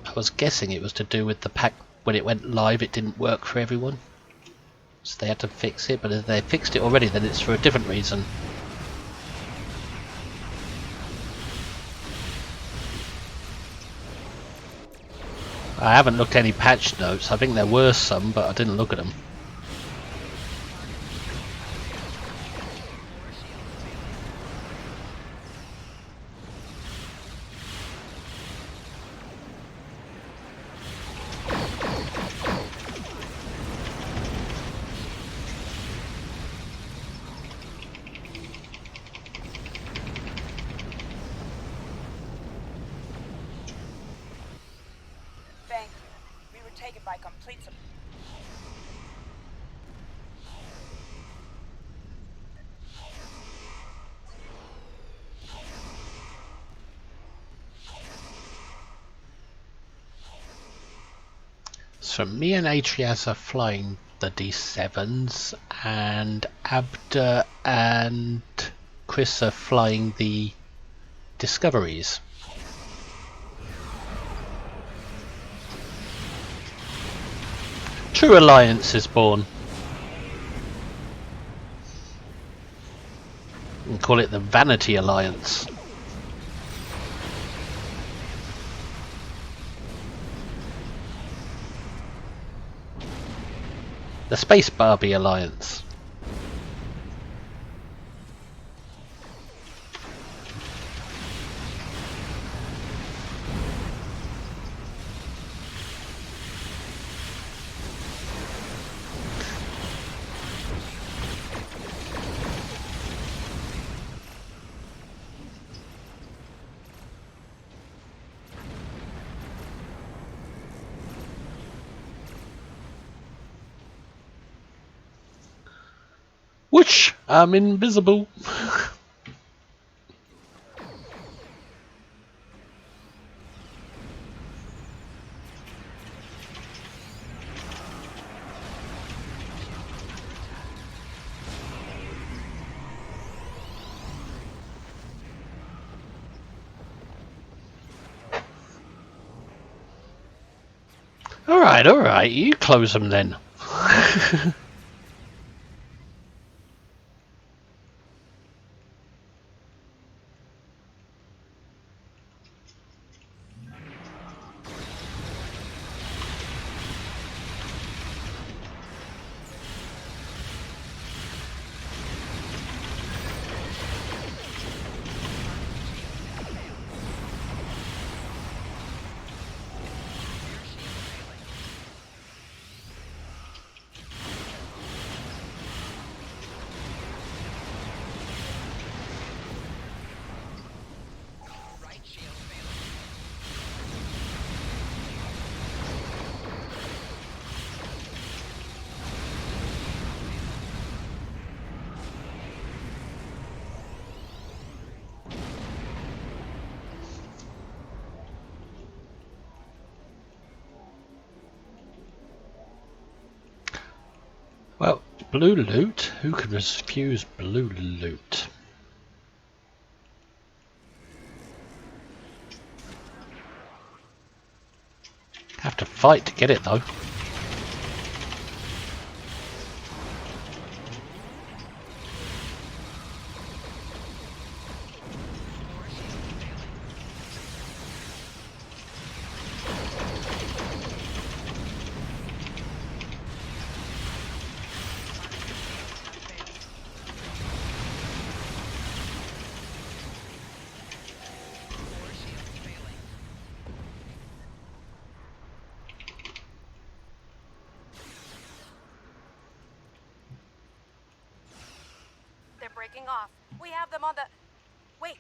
I was guessing it was to do with the pack. When it went live, it didn't work for everyone. So they had to fix it, but if they fixed it already, then it's for a different reason. I haven't looked at any patch notes. I think there were some, but I didn't look at them. Thank you. We were taken by complete So me and Atrias are flying the D7s, and Abda and Chris are flying the Discoveries. True Alliance is born. We call it the Vanity Alliance. The Space Barbie Alliance. Whoosh! I'm invisible. Alright, you close them then. Blue loot? Who could refuse blue loot? Have to fight to get it though. They're breaking off. We have them on the... Wait.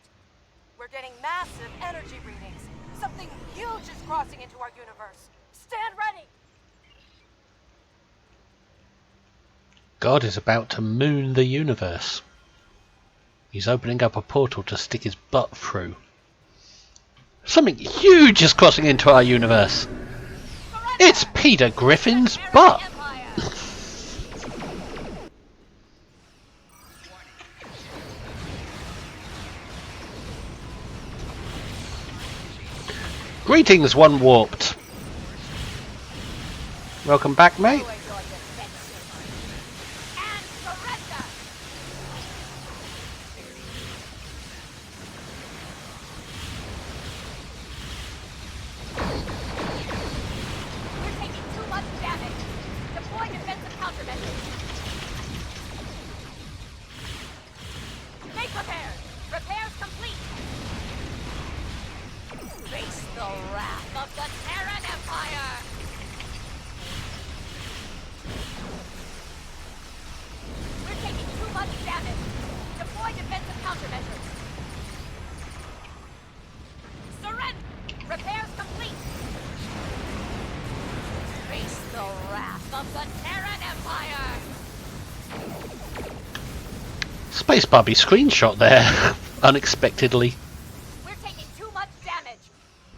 We're getting massive energy readings. Something huge is crossing into our universe. Stand ready! God is about to moon the universe. He's opening up a portal to stick his butt through. Something huge is crossing into our universe. It's Peter Griffin's butt. Greetings, one warped. Welcome back, mate. And surrender! We're taking too much damage. Deploy defensive countermeasures. Make repairs. Repairs complete. Face the wrath of the Terran Empire. We're taking too much damage. Deploy defensive countermeasures. Surrender! Repairs complete! Face the wrath of the Terran Empire! Space Barbie screenshot there, unexpectedly. We're taking too much damage.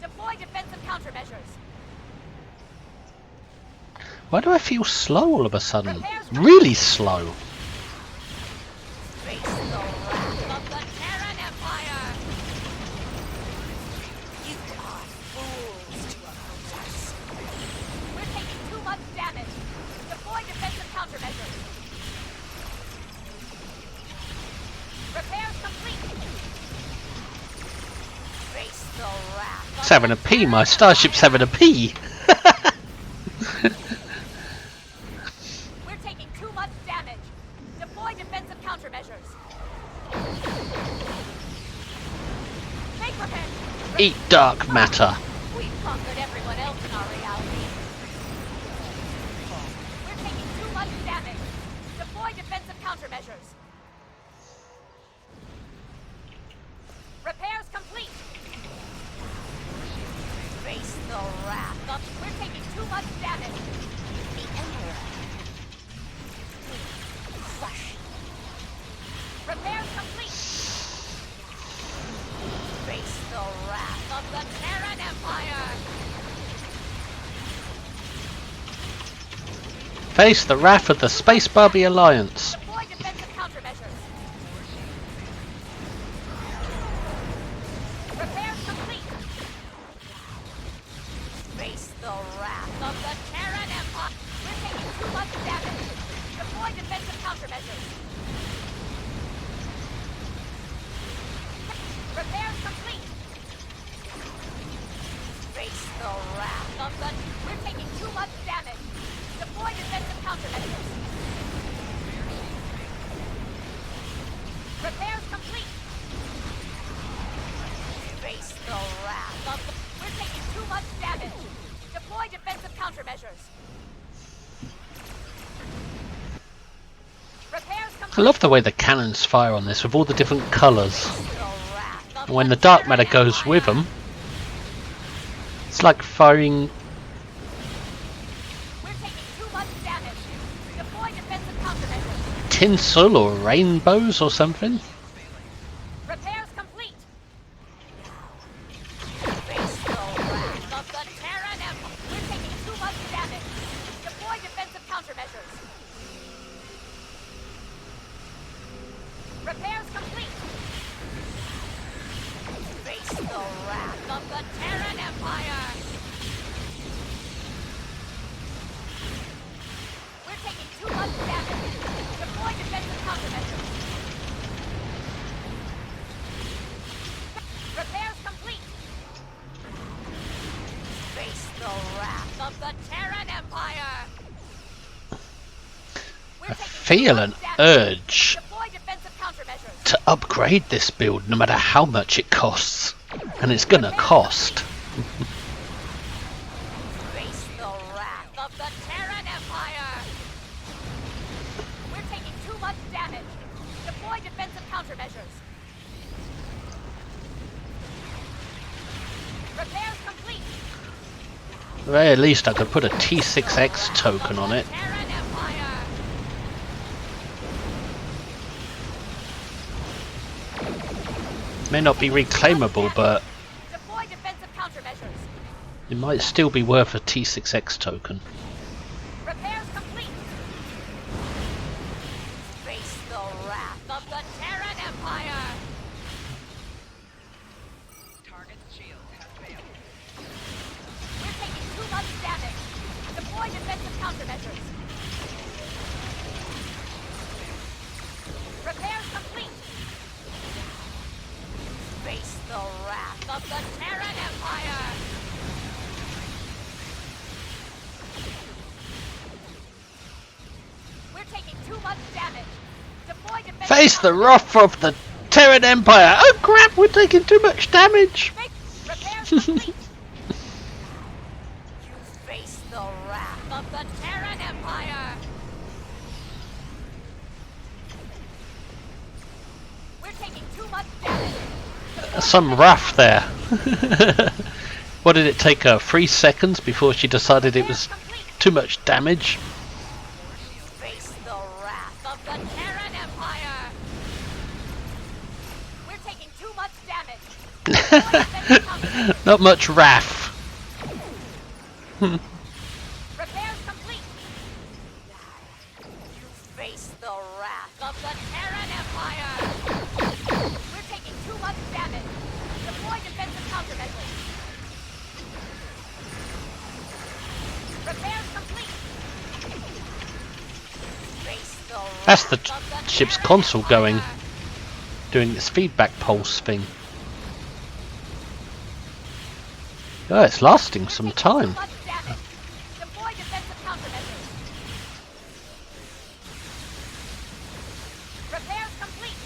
Deploy defensive countermeasures. Why do I feel slow all of a sudden? Really slow. Face the wrath of the Terran Empire! You are fools to oppose us. We're taking too much damage. Deploy defensive countermeasures. Repairs complete. Face the wrath of Having a pee, my starship's having a pee. We're taking too much damage. Deploy defensive countermeasures. Make repairs. Eat dark matter. We've conquered everyone else in our reality. We're taking too much damage. Deploy defensive countermeasures. Repairs complete. Face the wrath of... We're taking too much damage. The Emperor. Flush. Repairs complete. Face the wrath of the Terran Empire. Face the wrath of the Space Barbie Alliance. Deploy defensive countermeasures. Repairs complete. Face the wrath of the Terran Empire. We're taking too much damage. Deploy defensive countermeasures. Repairs complete. Face the wrath of the... We're taking too much damage. Deploy defensive countermeasures. Repairs complete. Face the wrath of the... We're taking too much damage. Deploy defensive countermeasures. Repairs complete. I love the way the cannons fire on this with all the different colours. The wrath of And when the dark matter goes with them, it's like firing We're taking too much damage. Deploy defensive countermeasures. tinsel or rainbows or something. Repairs complete. Face the wrath of the Terran Empire. We're taking too much damage. Deploy defensive countermeasures. Terran Empire! We're taking too much damage. Deploy defensive countermeasures. Repairs complete. Face the wrath of the Terran Empire. I feel an urge Deploy defensive countermeasures. to upgrade this build no matter how much it costs. And it's gonna cost. Face the wrath of the Terran Empire. We're taking too much damage. Deploy defensive countermeasures. Repairs complete. At the very least I could put a T6X token on it. Terran Empire. May not be reclaimable, but Deploy defensive countermeasures. it might still be worth a T6X token. Repairs complete. Face the wrath of the Terran Empire. Target's shield has failed. We're taking too much damage. Deploy defensive countermeasures. Repairs complete. Face the wrath of the Terran Empire. We're taking too much damage. Deploy defensive Face the countermeasures. wrath of the Terran Empire! Oh crap, we're taking too much damage! Repairs complete. You face the wrath of the Terran Empire. We're taking too much damage. Some wrath there. What did it take her? 3 seconds before she decided it was too much damage? Face the wrath of the Terran Empire. We're taking too much damage. Not much wrath. Repairs complete. You face the wrath of the Terran Empire. We're taking too much damage. Deploy defensive countermeasures. Repairs complete. Face the That's the wrath of the ship's Terran console going, Empire. doing this feedback pulse thing. Oh, it's lasting some time. Too much damage. Deploy defensive countermeasures. Repairs complete.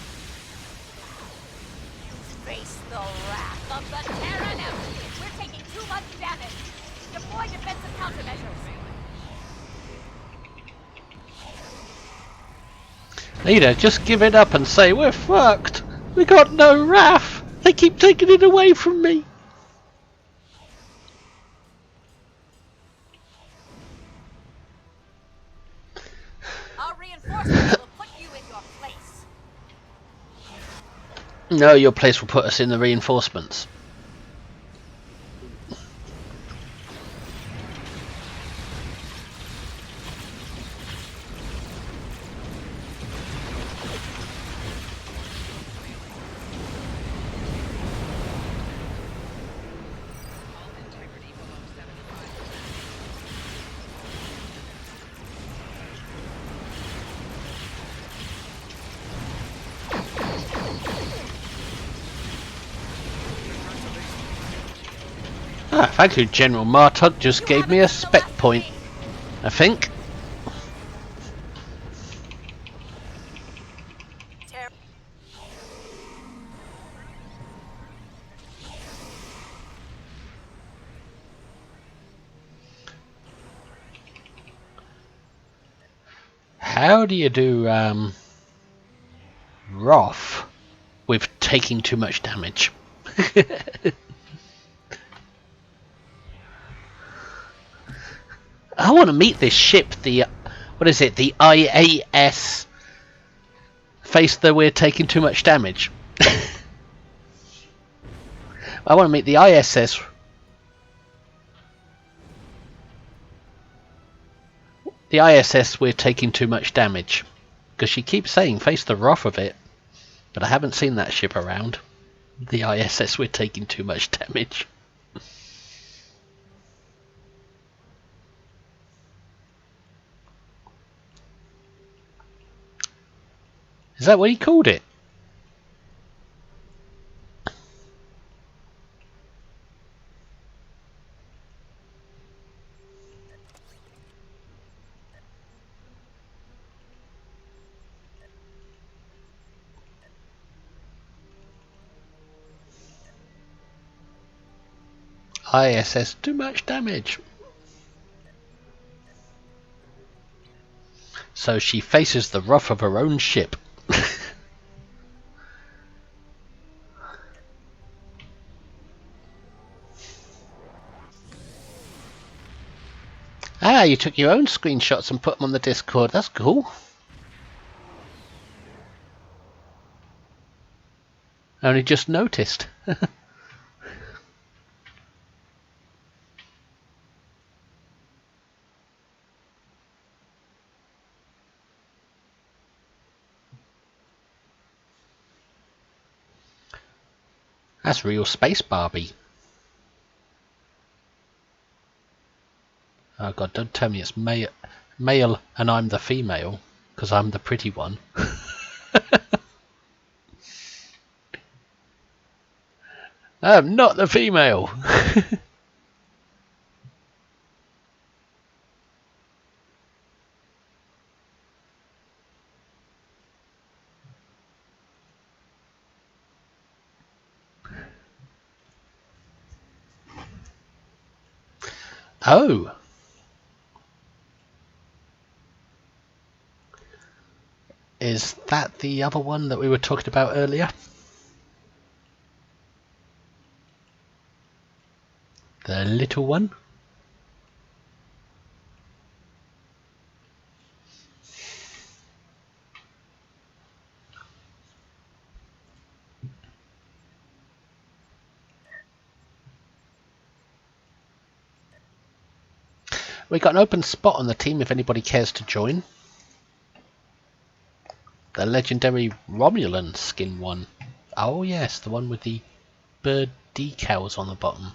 You face the wrath of the Terran Empire. We're taking too much damage. Deploy defensive countermeasures. Leader, just give it up and say we're fucked. We got no wrath. They keep taking it away from me. Our reinforcements will put you in your place. No, your place will put us in the reinforcements. All integrity below 75%. Ah, thank you, General Martug just gave me a spec point, I think. Ter- How do you do Wrath with taking too much damage? I want to meet this ship, the what is it, the IAS face that we're taking too much damage. I want to meet the ISS. The ISS we're taking too much damage. Because she keeps saying face the wrath of it. But I haven't seen that ship around. The ISS we're taking too much damage. Is that what he called it? ISS, too much damage. So she faces the wrath of her own ship. Ah, you took your own screenshots and put them on the Discord. That's cool. I only just noticed. That's real space Barbie. Oh god, don't tell me it's male and I'm the female, because I'm the pretty one. I'm not the female. Oh. Is that the other one that we were talking about earlier? The little one? We got an open spot on the team if anybody cares to join. The legendary Romulan skin one. Oh yes, the one with the bird decals on the bottom.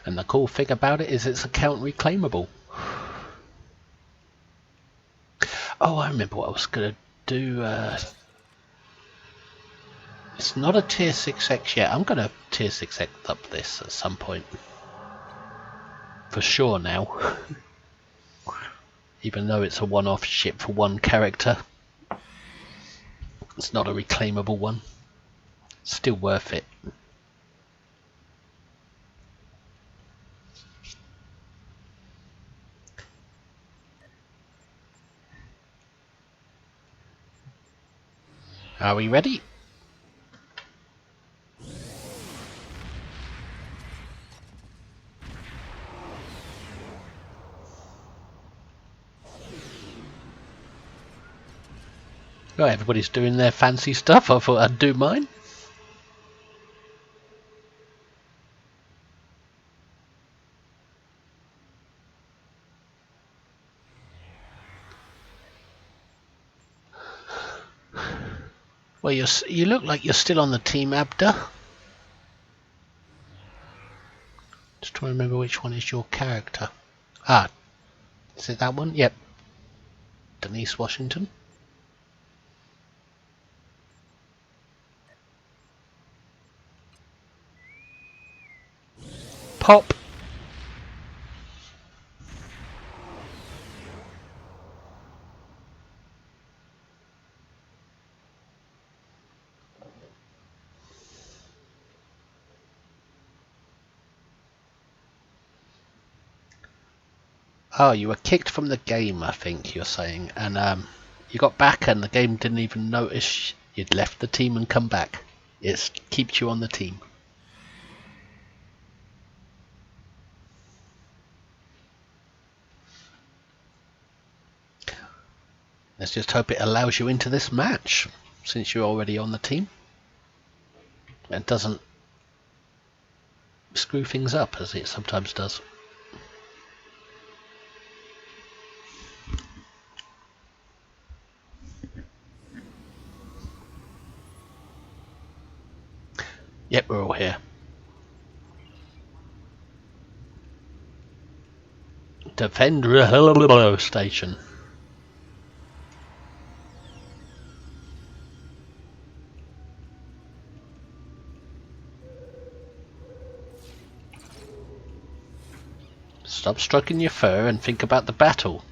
And the cool thing about it is it's account reclaimable. Oh, I remember what I was going to do. It's not a tier 6X yet. I'm going to tier 6X up this at some point. For sure now. Even though it's a one-off ship for one character. It's not a reclaimable one. Still worth it. Are we ready? Oh, everybody's doing their fancy stuff. I thought I'd do mine. Well, you look like you're still on the team, Abda. Just trying to remember which one is your character. Ah, is it that one? Yep. Denise Washington. Pop. Oh, you were kicked from the game, I think you're saying, and you got back and the game didn't even notice you'd left the team and come back. It keeps you on the team. Let's just hope it allows you into this match, since you're already on the team. And doesn't screw things up, as it sometimes does. Yep, we're all here. Defend station. Stop stroking your fur and think about the battle.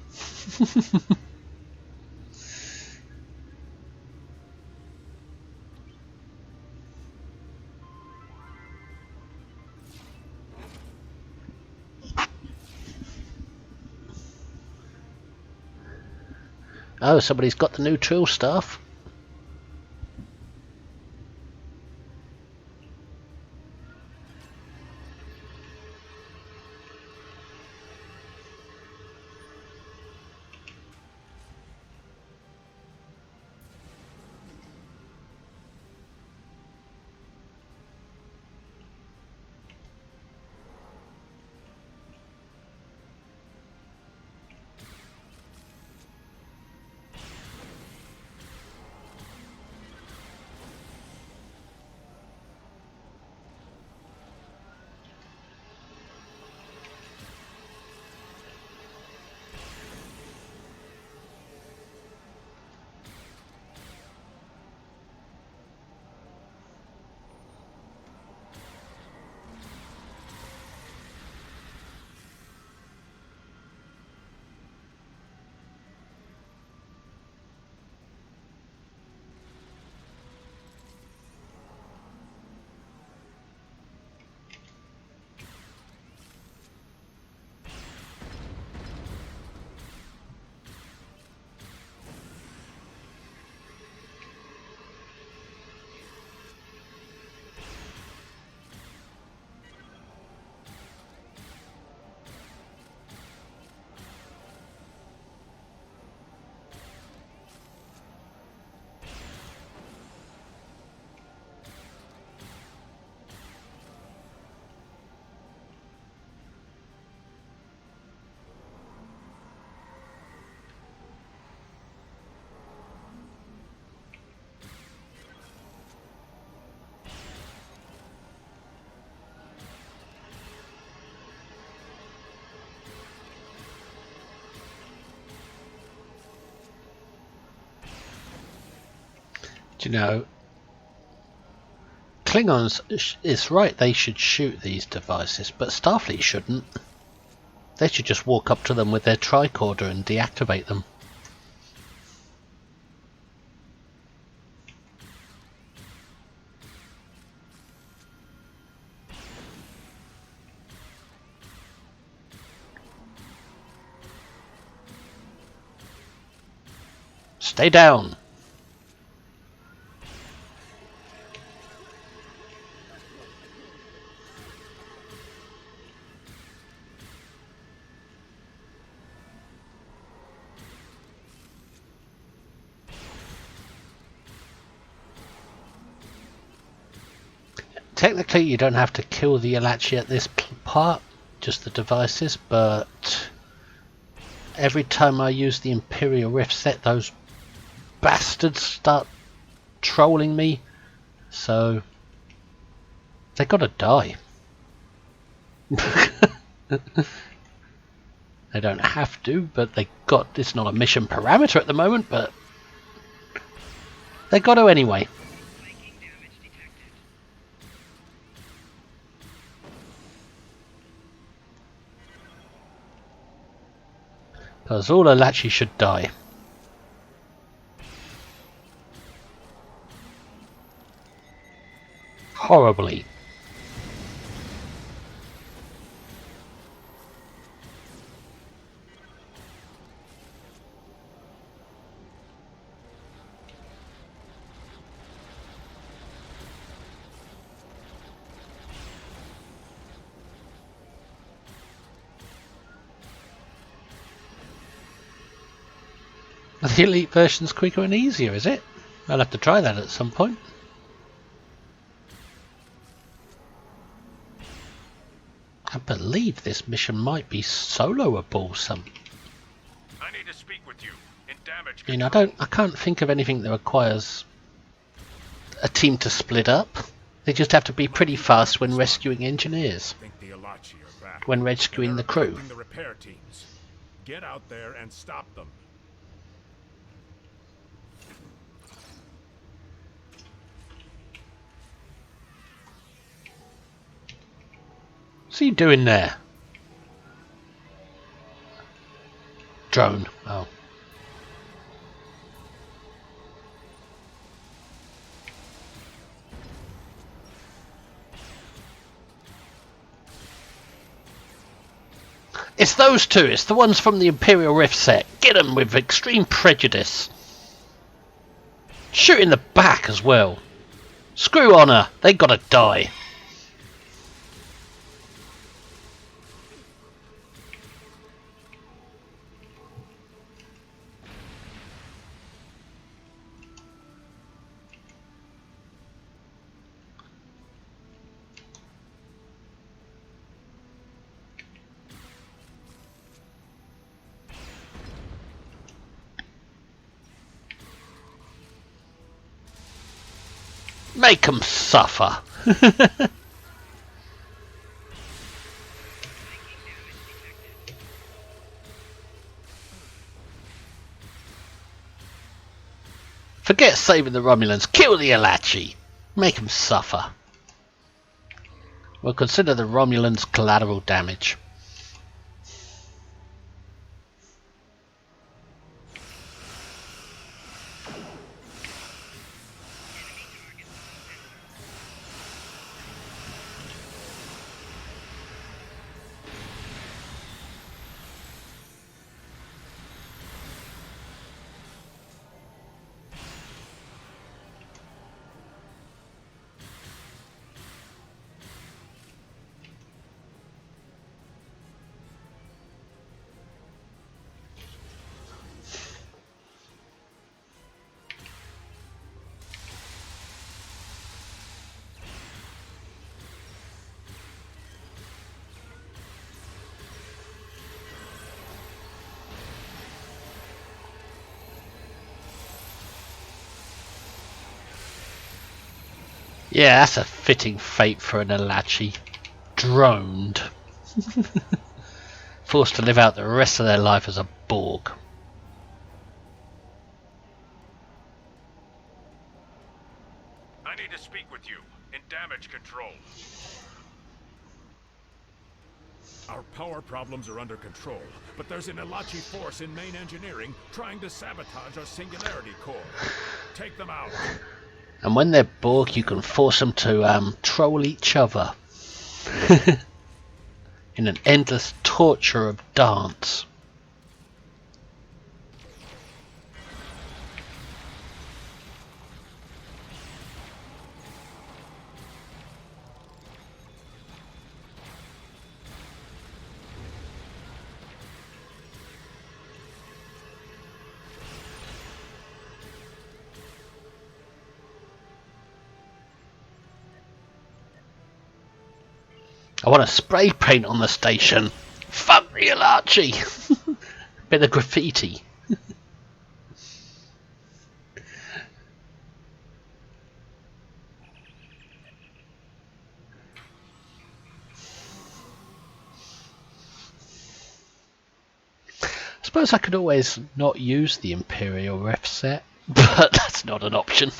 Oh, somebody's got the new trill staff. Do you know, Klingons is right, they should shoot these devices, but Starfleet shouldn't. They should just walk up to them with their tricorder and deactivate them. Stay down! Technically you don't have to kill the Yalachi at this part, just the devices, but every time I use the Imperial Rift set, those bastards start trolling me, so they gotta die. They don't have to, but they got, it's not a mission parameter at the moment, but they got to anyway. Because all Yalachi should die. Horribly. The Elite version's quicker and easier, is it? I'll have to try that at some point. I believe this mission might be soloable some. I need to speak with you in damage I mean, control. I can't think of anything that requires a team to split up. They just have to be pretty fast when rescuing engineers. I think the Yalachi are back. When rescuing the They're crew. equipping the repair teams. Get out there and stop them. What's he doing there? Drone. Oh. It's those two. It's the ones from the Imperial Rift set. Get them with extreme prejudice. Shoot in the back as well. Screw honor. They gotta die. Make them suffer. Forget saving the Romulans. Kill the Alachi. Make them suffer. We'll consider the Romulans collateral damage. Yeah, that's a fitting fate for an Alachi. Droned. Forced to live out the rest of their life as a Borg. I need to speak with you in damage control. Our power problems are under control, but there's an Elachi force in main engineering trying to sabotage our Singularity core. Take them out. And when they're Borg, you can force them to troll each other. In an endless torture of dance. I want to spray paint on the station. Fuck the Alachi. Bit of graffiti. I suppose I could always not use the Imperial Ref set, but that's not an option.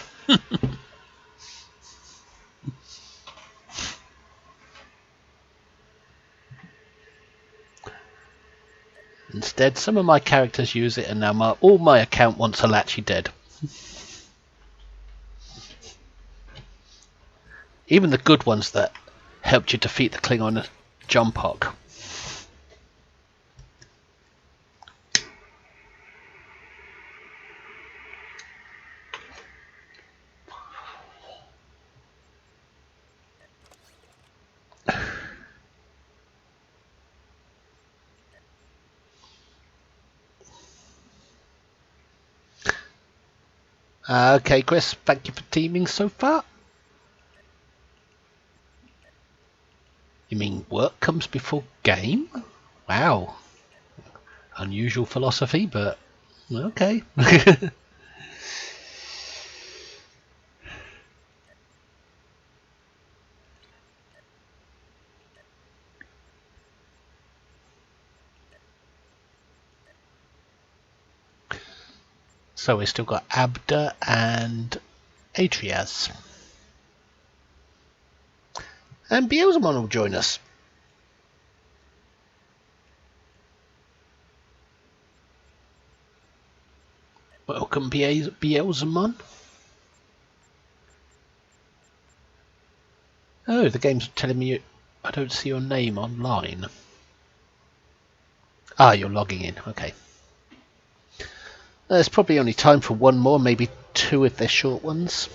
Instead, some of my characters use it, and now all my account wants Alachi dead. Even the good ones that helped you defeat the Klingon Jumpok. Okay, Chris, thank you for teaming so far. You mean work comes before game? Wow. Unusual philosophy, but okay. So we've still got Abda and Atrias. And Beelzemon will join us. Welcome, Beelzemon. Oh, the game's telling me I don't see your name online. Ah, you're logging in. Okay. There's probably only time for one more, maybe two if they're short ones.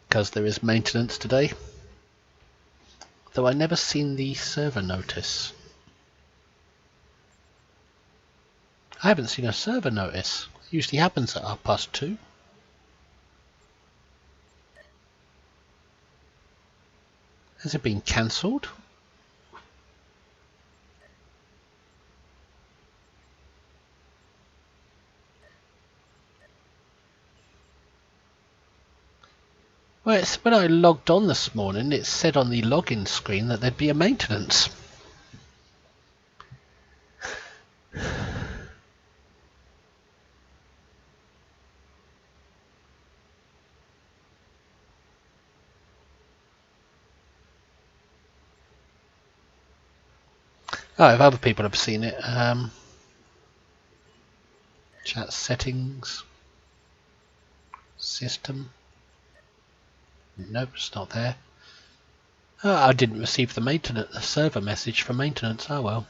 Because there is maintenance today. Though I never seen the server notice. I haven't seen a server notice. It usually happens at 2:30. Has it been cancelled? Well, when I logged on this morning, it said on the login screen that there'd be a maintenance. Oh, if other people have seen it, chat settings, system. Nope, it's not there. Oh, I didn't receive the server message for maintenance. Oh well.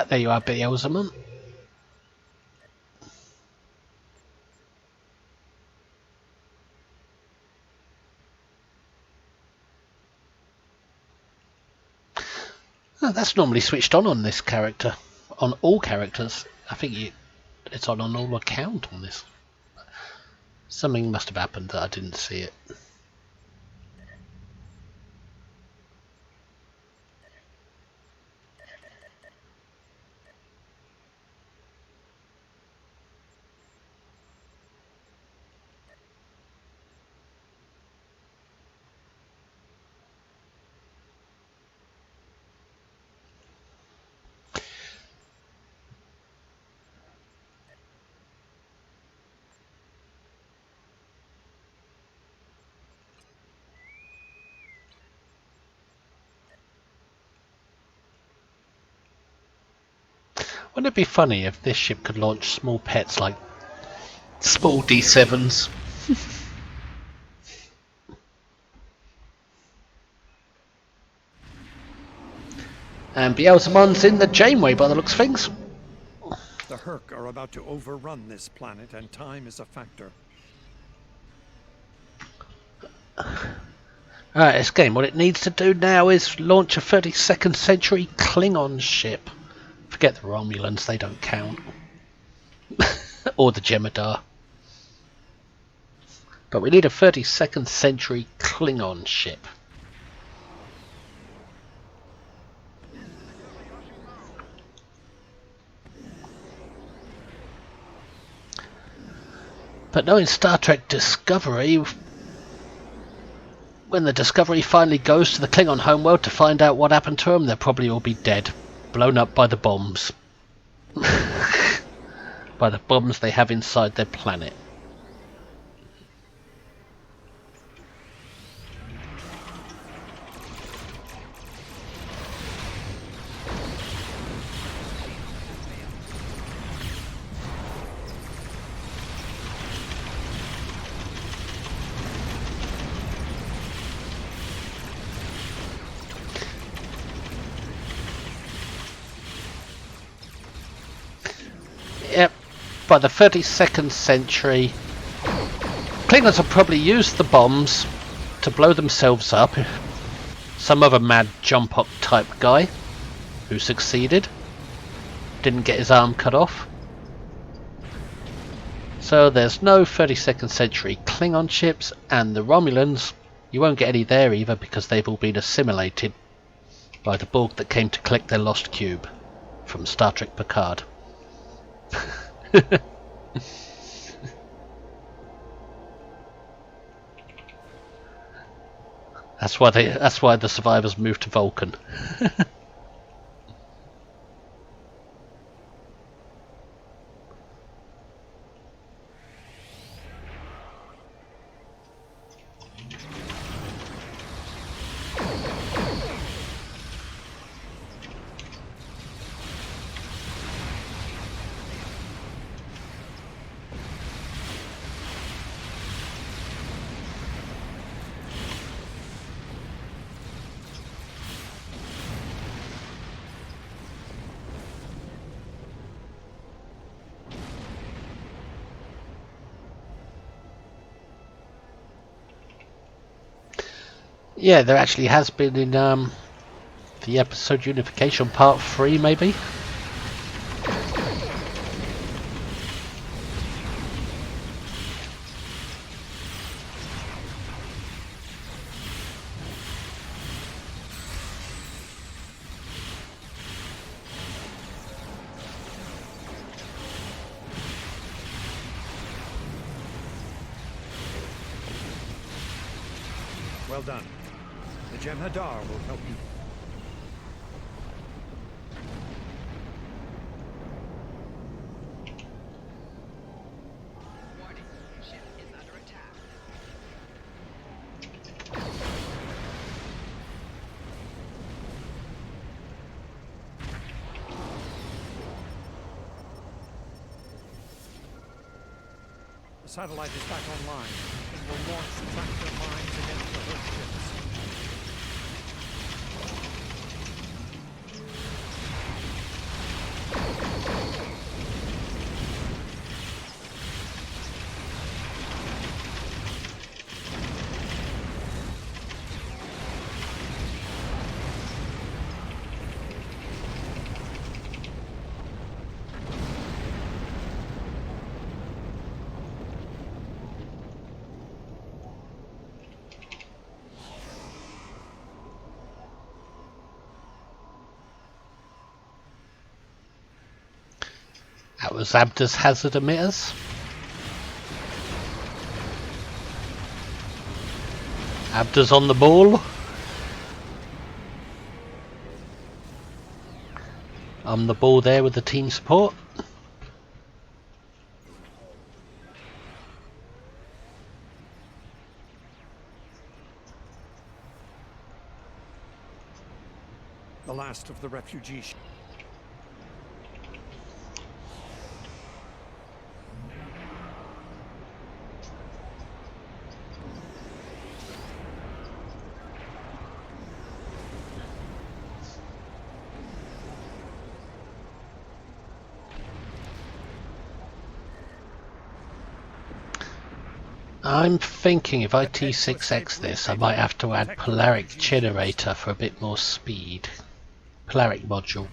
There you are, Beelzemon. Oh, that's normally switched on this character. On all characters. I think it's on all account on this. Something must have happened that I didn't see it. Wouldn't it be funny if this ship could launch small pets like small D7s? And Beelzemon's in the Janeway by the looks of things. The Herc are about to overrun this planet, and time is a factor. Alright, this game, what it needs to do now is launch a 32nd century Klingon ship. Forget the Romulans, they don't count. Or the Jem'Hadar. But we need a 32nd century Klingon ship. But knowing Star Trek Discovery, when the Discovery finally goes to the Klingon homeworld to find out what happened to them, they'll probably all be dead. Blown up by the bombs. By the bombs they have inside their planet. Yep, by the 32nd century, Klingons will probably use the bombs to blow themselves up. Some other mad jump-up type guy who succeeded didn't get his arm cut off. So there's no 32nd century Klingon ships, and the Romulans, you won't get any there either because they've all been assimilated by the Borg that came to collect their lost cube from Star Trek Picard. That's why the survivors moved to Vulcan. Yeah, there actually has been in the episode Unification Part 3, maybe? Well done. The Jem'Hadar will help you. Warning. Ship is under attack. The satellite is back online. It will launch tractor mines against the Hurk ships. That was Abda's hazard emitters. Abda's on the ball. I'm the ball there with the team support. The last of the refugee ships. I'm thinking if I T6X this, I might have to add Polaric Generator for a bit more speed. Polaric module.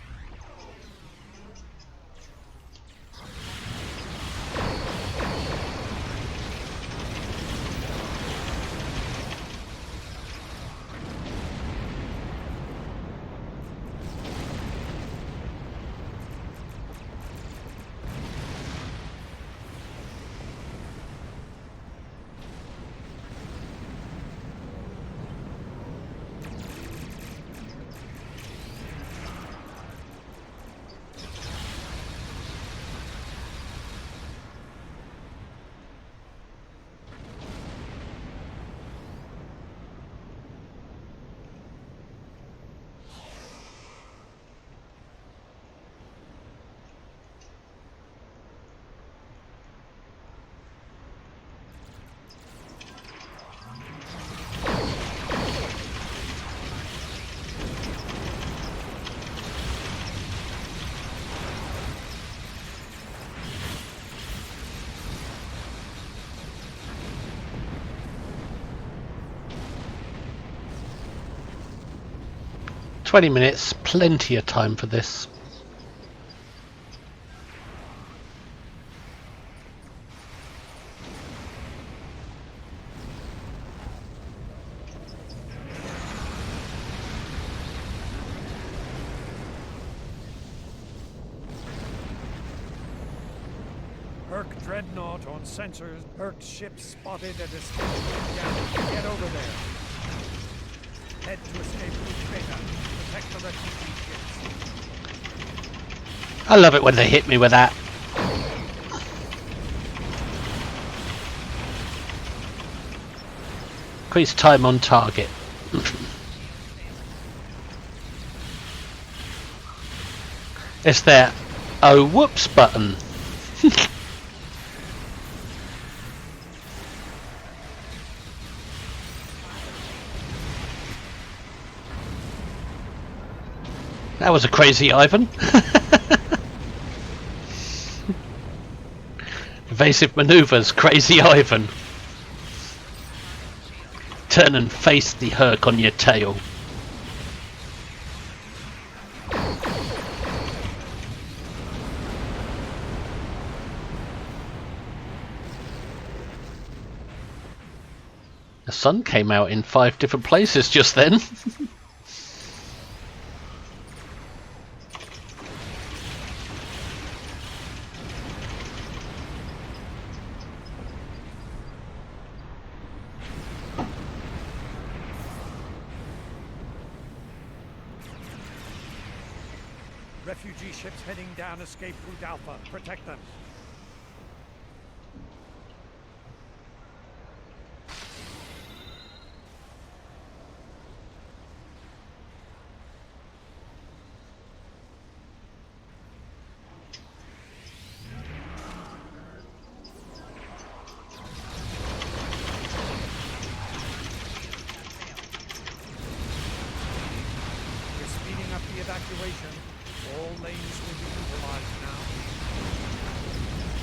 $20, plenty of time for this. Hurk dreadnought on sensors. Hurk ship spotted at a station. Get over there. Head to escape route Beta. Protect the refugee ships. I love it when they hit me with that. Increase time on target. It's their oh whoops button. That was a crazy Ivan. Evasive maneuvers, crazy Ivan. Turn and face the Herc on your tail. The sun came out in 5 different places just then. Refugee ships heading down escape route Alpha. Protect them. We're speeding up the evacuation. All lanes will be utilized now.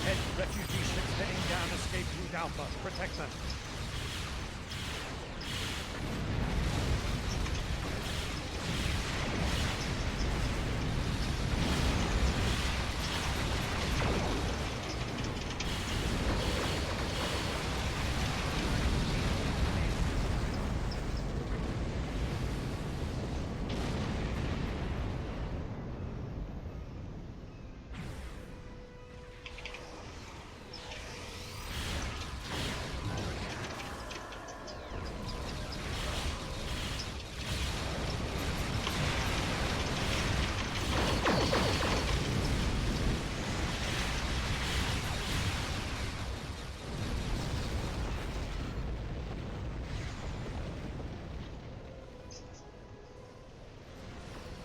Head refugee ships heading down escape route Alpha. Protect them.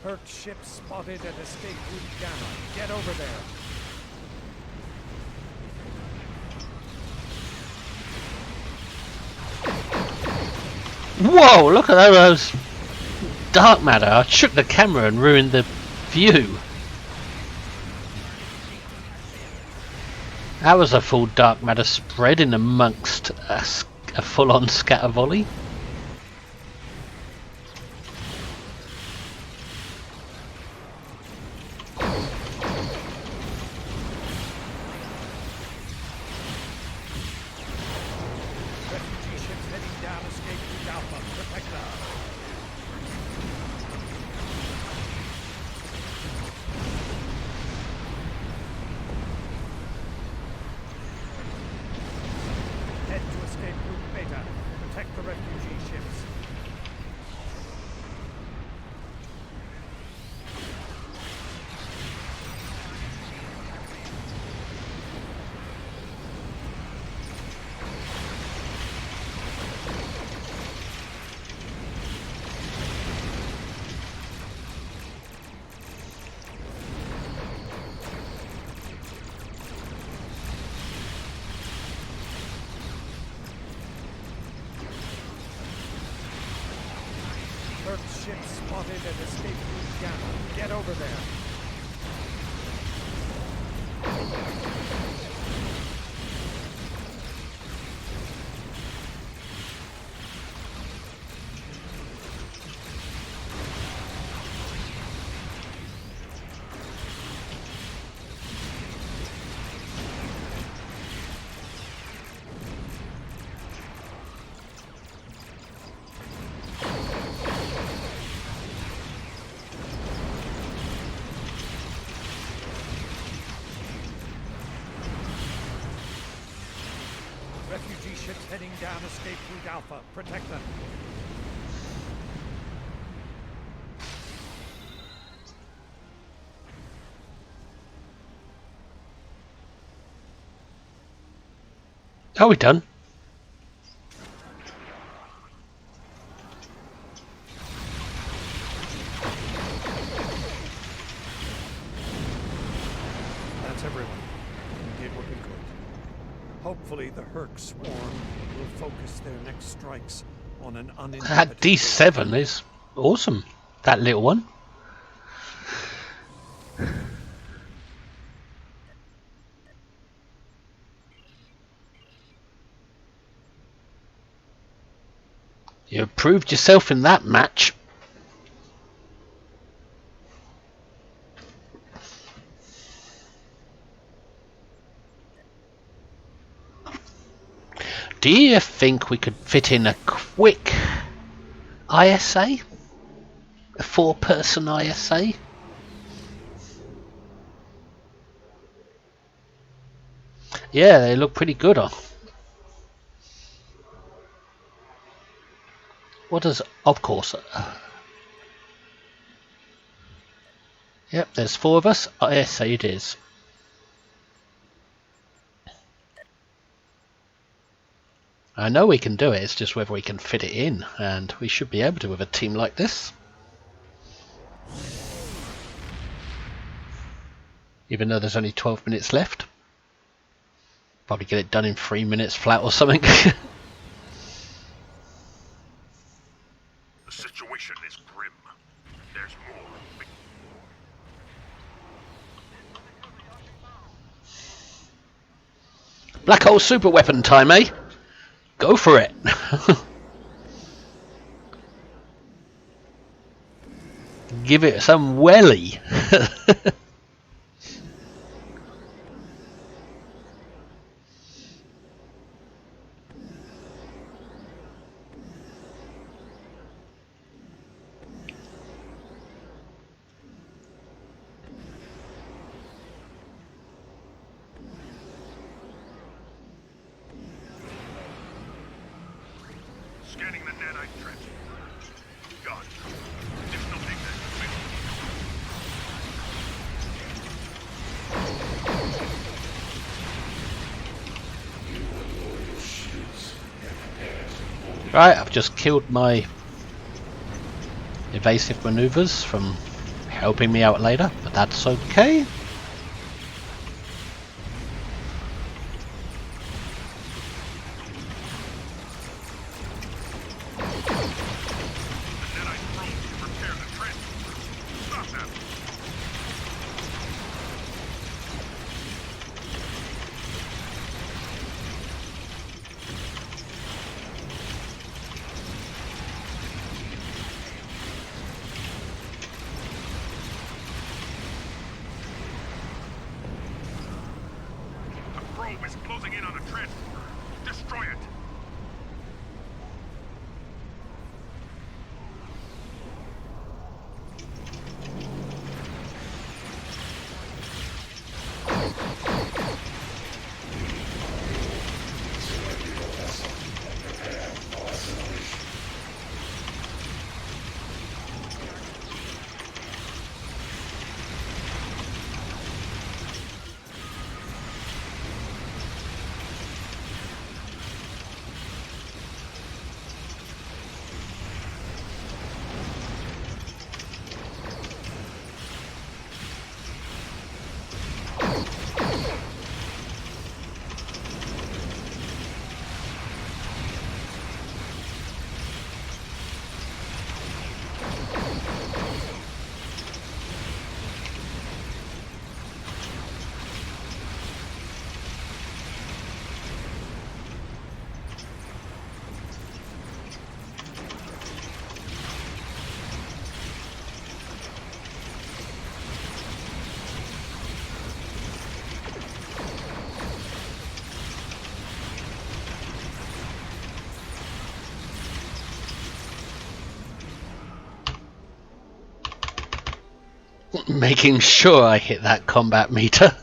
Herc ship spotted at escape route Gamma. Get over there. Whoa, look at those dark matter. I shook the camera and ruined the view. That was a full dark matter spread in amongst a full-on scatter volley. Refugee ships heading down escape route Alpha. Protect them. Head to escape route Beta. Protect the refugee ships. Herc ship spotted at escape route Gamma. Get over there. Refugee ships heading down escape route Alpha. Protect them. Are we done? That's everyone. Indeed, looking good. Hopefully the Herc swarm will focus their next strikes on an That uninhabited D7 is awesome. That little one. You proved yourself in that match. Do you think we could fit in a quick ISA? A 4-person ISA? Yeah, they look pretty good on. What does, of course. Yep, there's 4 of us. ISA it is. I know we can do it, it's just whether we can fit it in, and we should be able to with a team like this. Even though there's only 12 minutes left. Probably get it done in 3 minutes flat or something. The situation is grim. There's more. Black hole super weapon time, eh? Go for it. Give it some welly. Scanning the nanite transport. God, there's nothing that Right, I've just killed my evasive maneuvers from helping me out later, but that's okay. is closing in on a transporter. Destroy it. Making sure I hit that combat meter.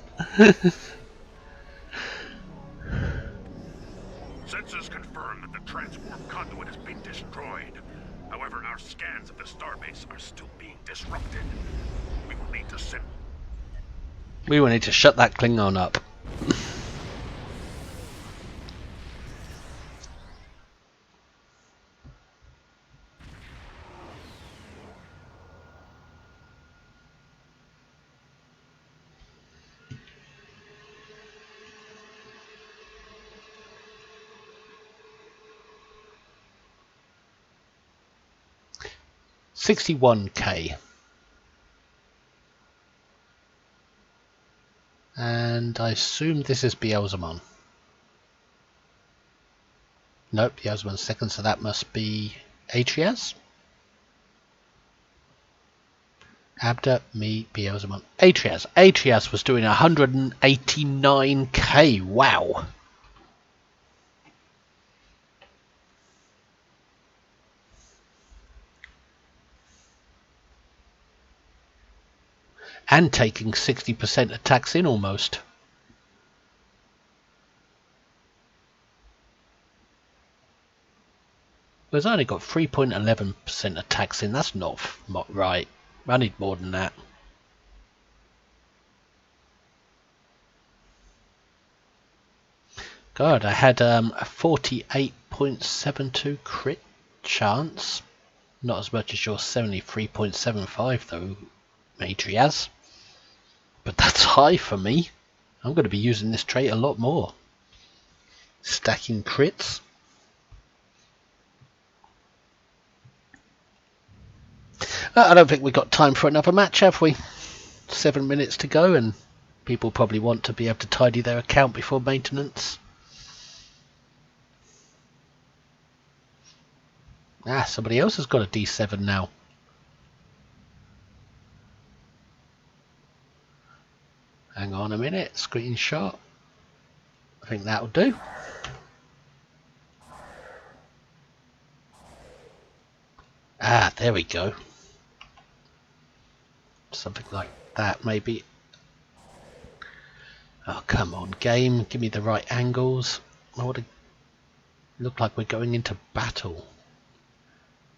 Sensors confirm that the transport conduit has been destroyed. However, our scans of the starbase are still being disrupted. We will need to send... We will need to shut that Klingon up. 61k. And I assume this is Beelzemon. Nope, Beelzemon's second, so that must be Atrias. Abda, me, Beelzemon, Atrias. Atrias was doing 189k. Wow. And taking 60% attacks in almost. Well, it's only got 3.11% attacks in. That's not right. I need more than that. God, I had a 48.72 crit chance. Not as much as your 73.75 though, Matriaz. But that's high for me. I'm going to be using this trait a lot more. Stacking crits. I don't think we've got time for another match, have we? 7 minutes to go, and people probably want to be able to tidy their account before maintenance. Ah, somebody else has got a D7 now. Hang on a minute, screenshot. I think that'll do. Ah, there we go. Something like that, maybe. Oh, come on, game. Give me the right angles. I want to look like we're going into battle.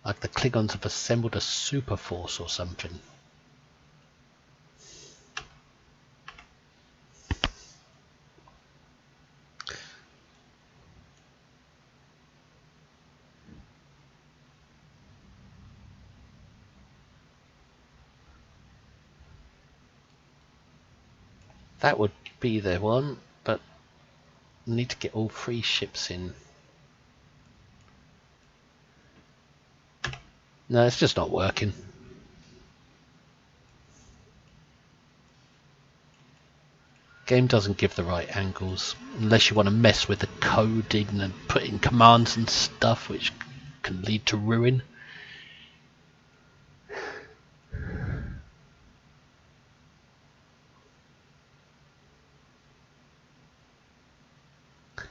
Like the Klingons have assembled a super force or something. That would be the one, but we need to get all 3 ships in. No, it's just not working. Game doesn't give the right angles, unless you want to mess with the coding and put in commands and stuff, which can lead to ruin.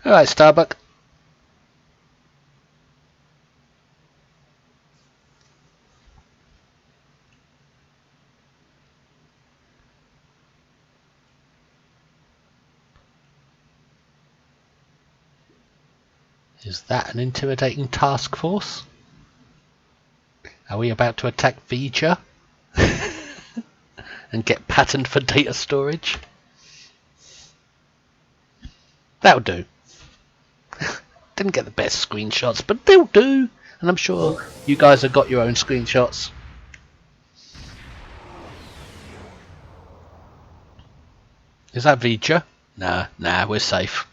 Alright, Starbuck. Is that an intimidating task force? Are we about to attack Vija? And get patterned for data storage? That'll do. Didn't get the best screenshots, but they'll do. And I'm sure you guys have got your own screenshots. Is that Vija? Nah, we're safe.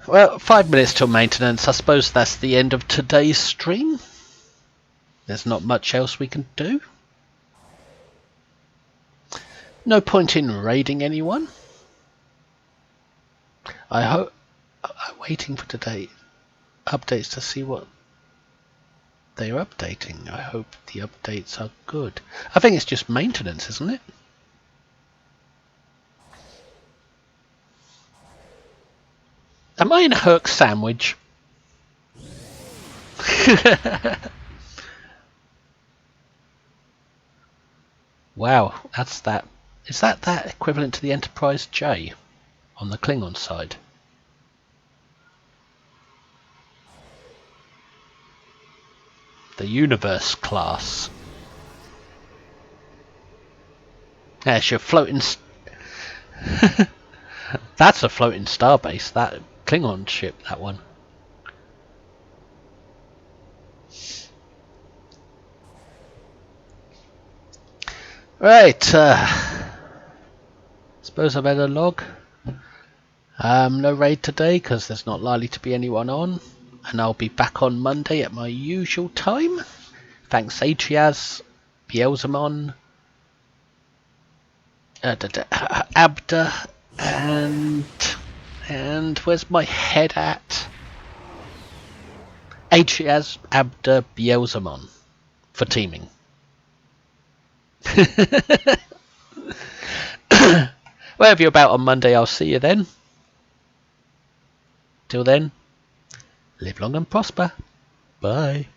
Well, 5 minutes till maintenance. I suppose that's the end of today's stream. There's not much else we can do. No point in raiding anyone. I'm waiting for today updates to see what they're updating. I hope the updates are good. I think it's just maintenance, isn't it? Am I in a Herc sandwich? Wow, that's that. Is that equivalent to the Enterprise J on the Klingon side? The Universe class. There's your floating... That's a floating starbase, that Klingon ship, that one. Right, suppose I better log. No raid today because there's not likely to be anyone on. and I'll be back on Monday at my usual time. Thanks Atriaz, Beelzemon, Abda, and where's my head at? Atriaz, Abda, Beelzemon for teaming. Wherever you're about on Monday, I'll see you then. Till then, live long and prosper. Bye.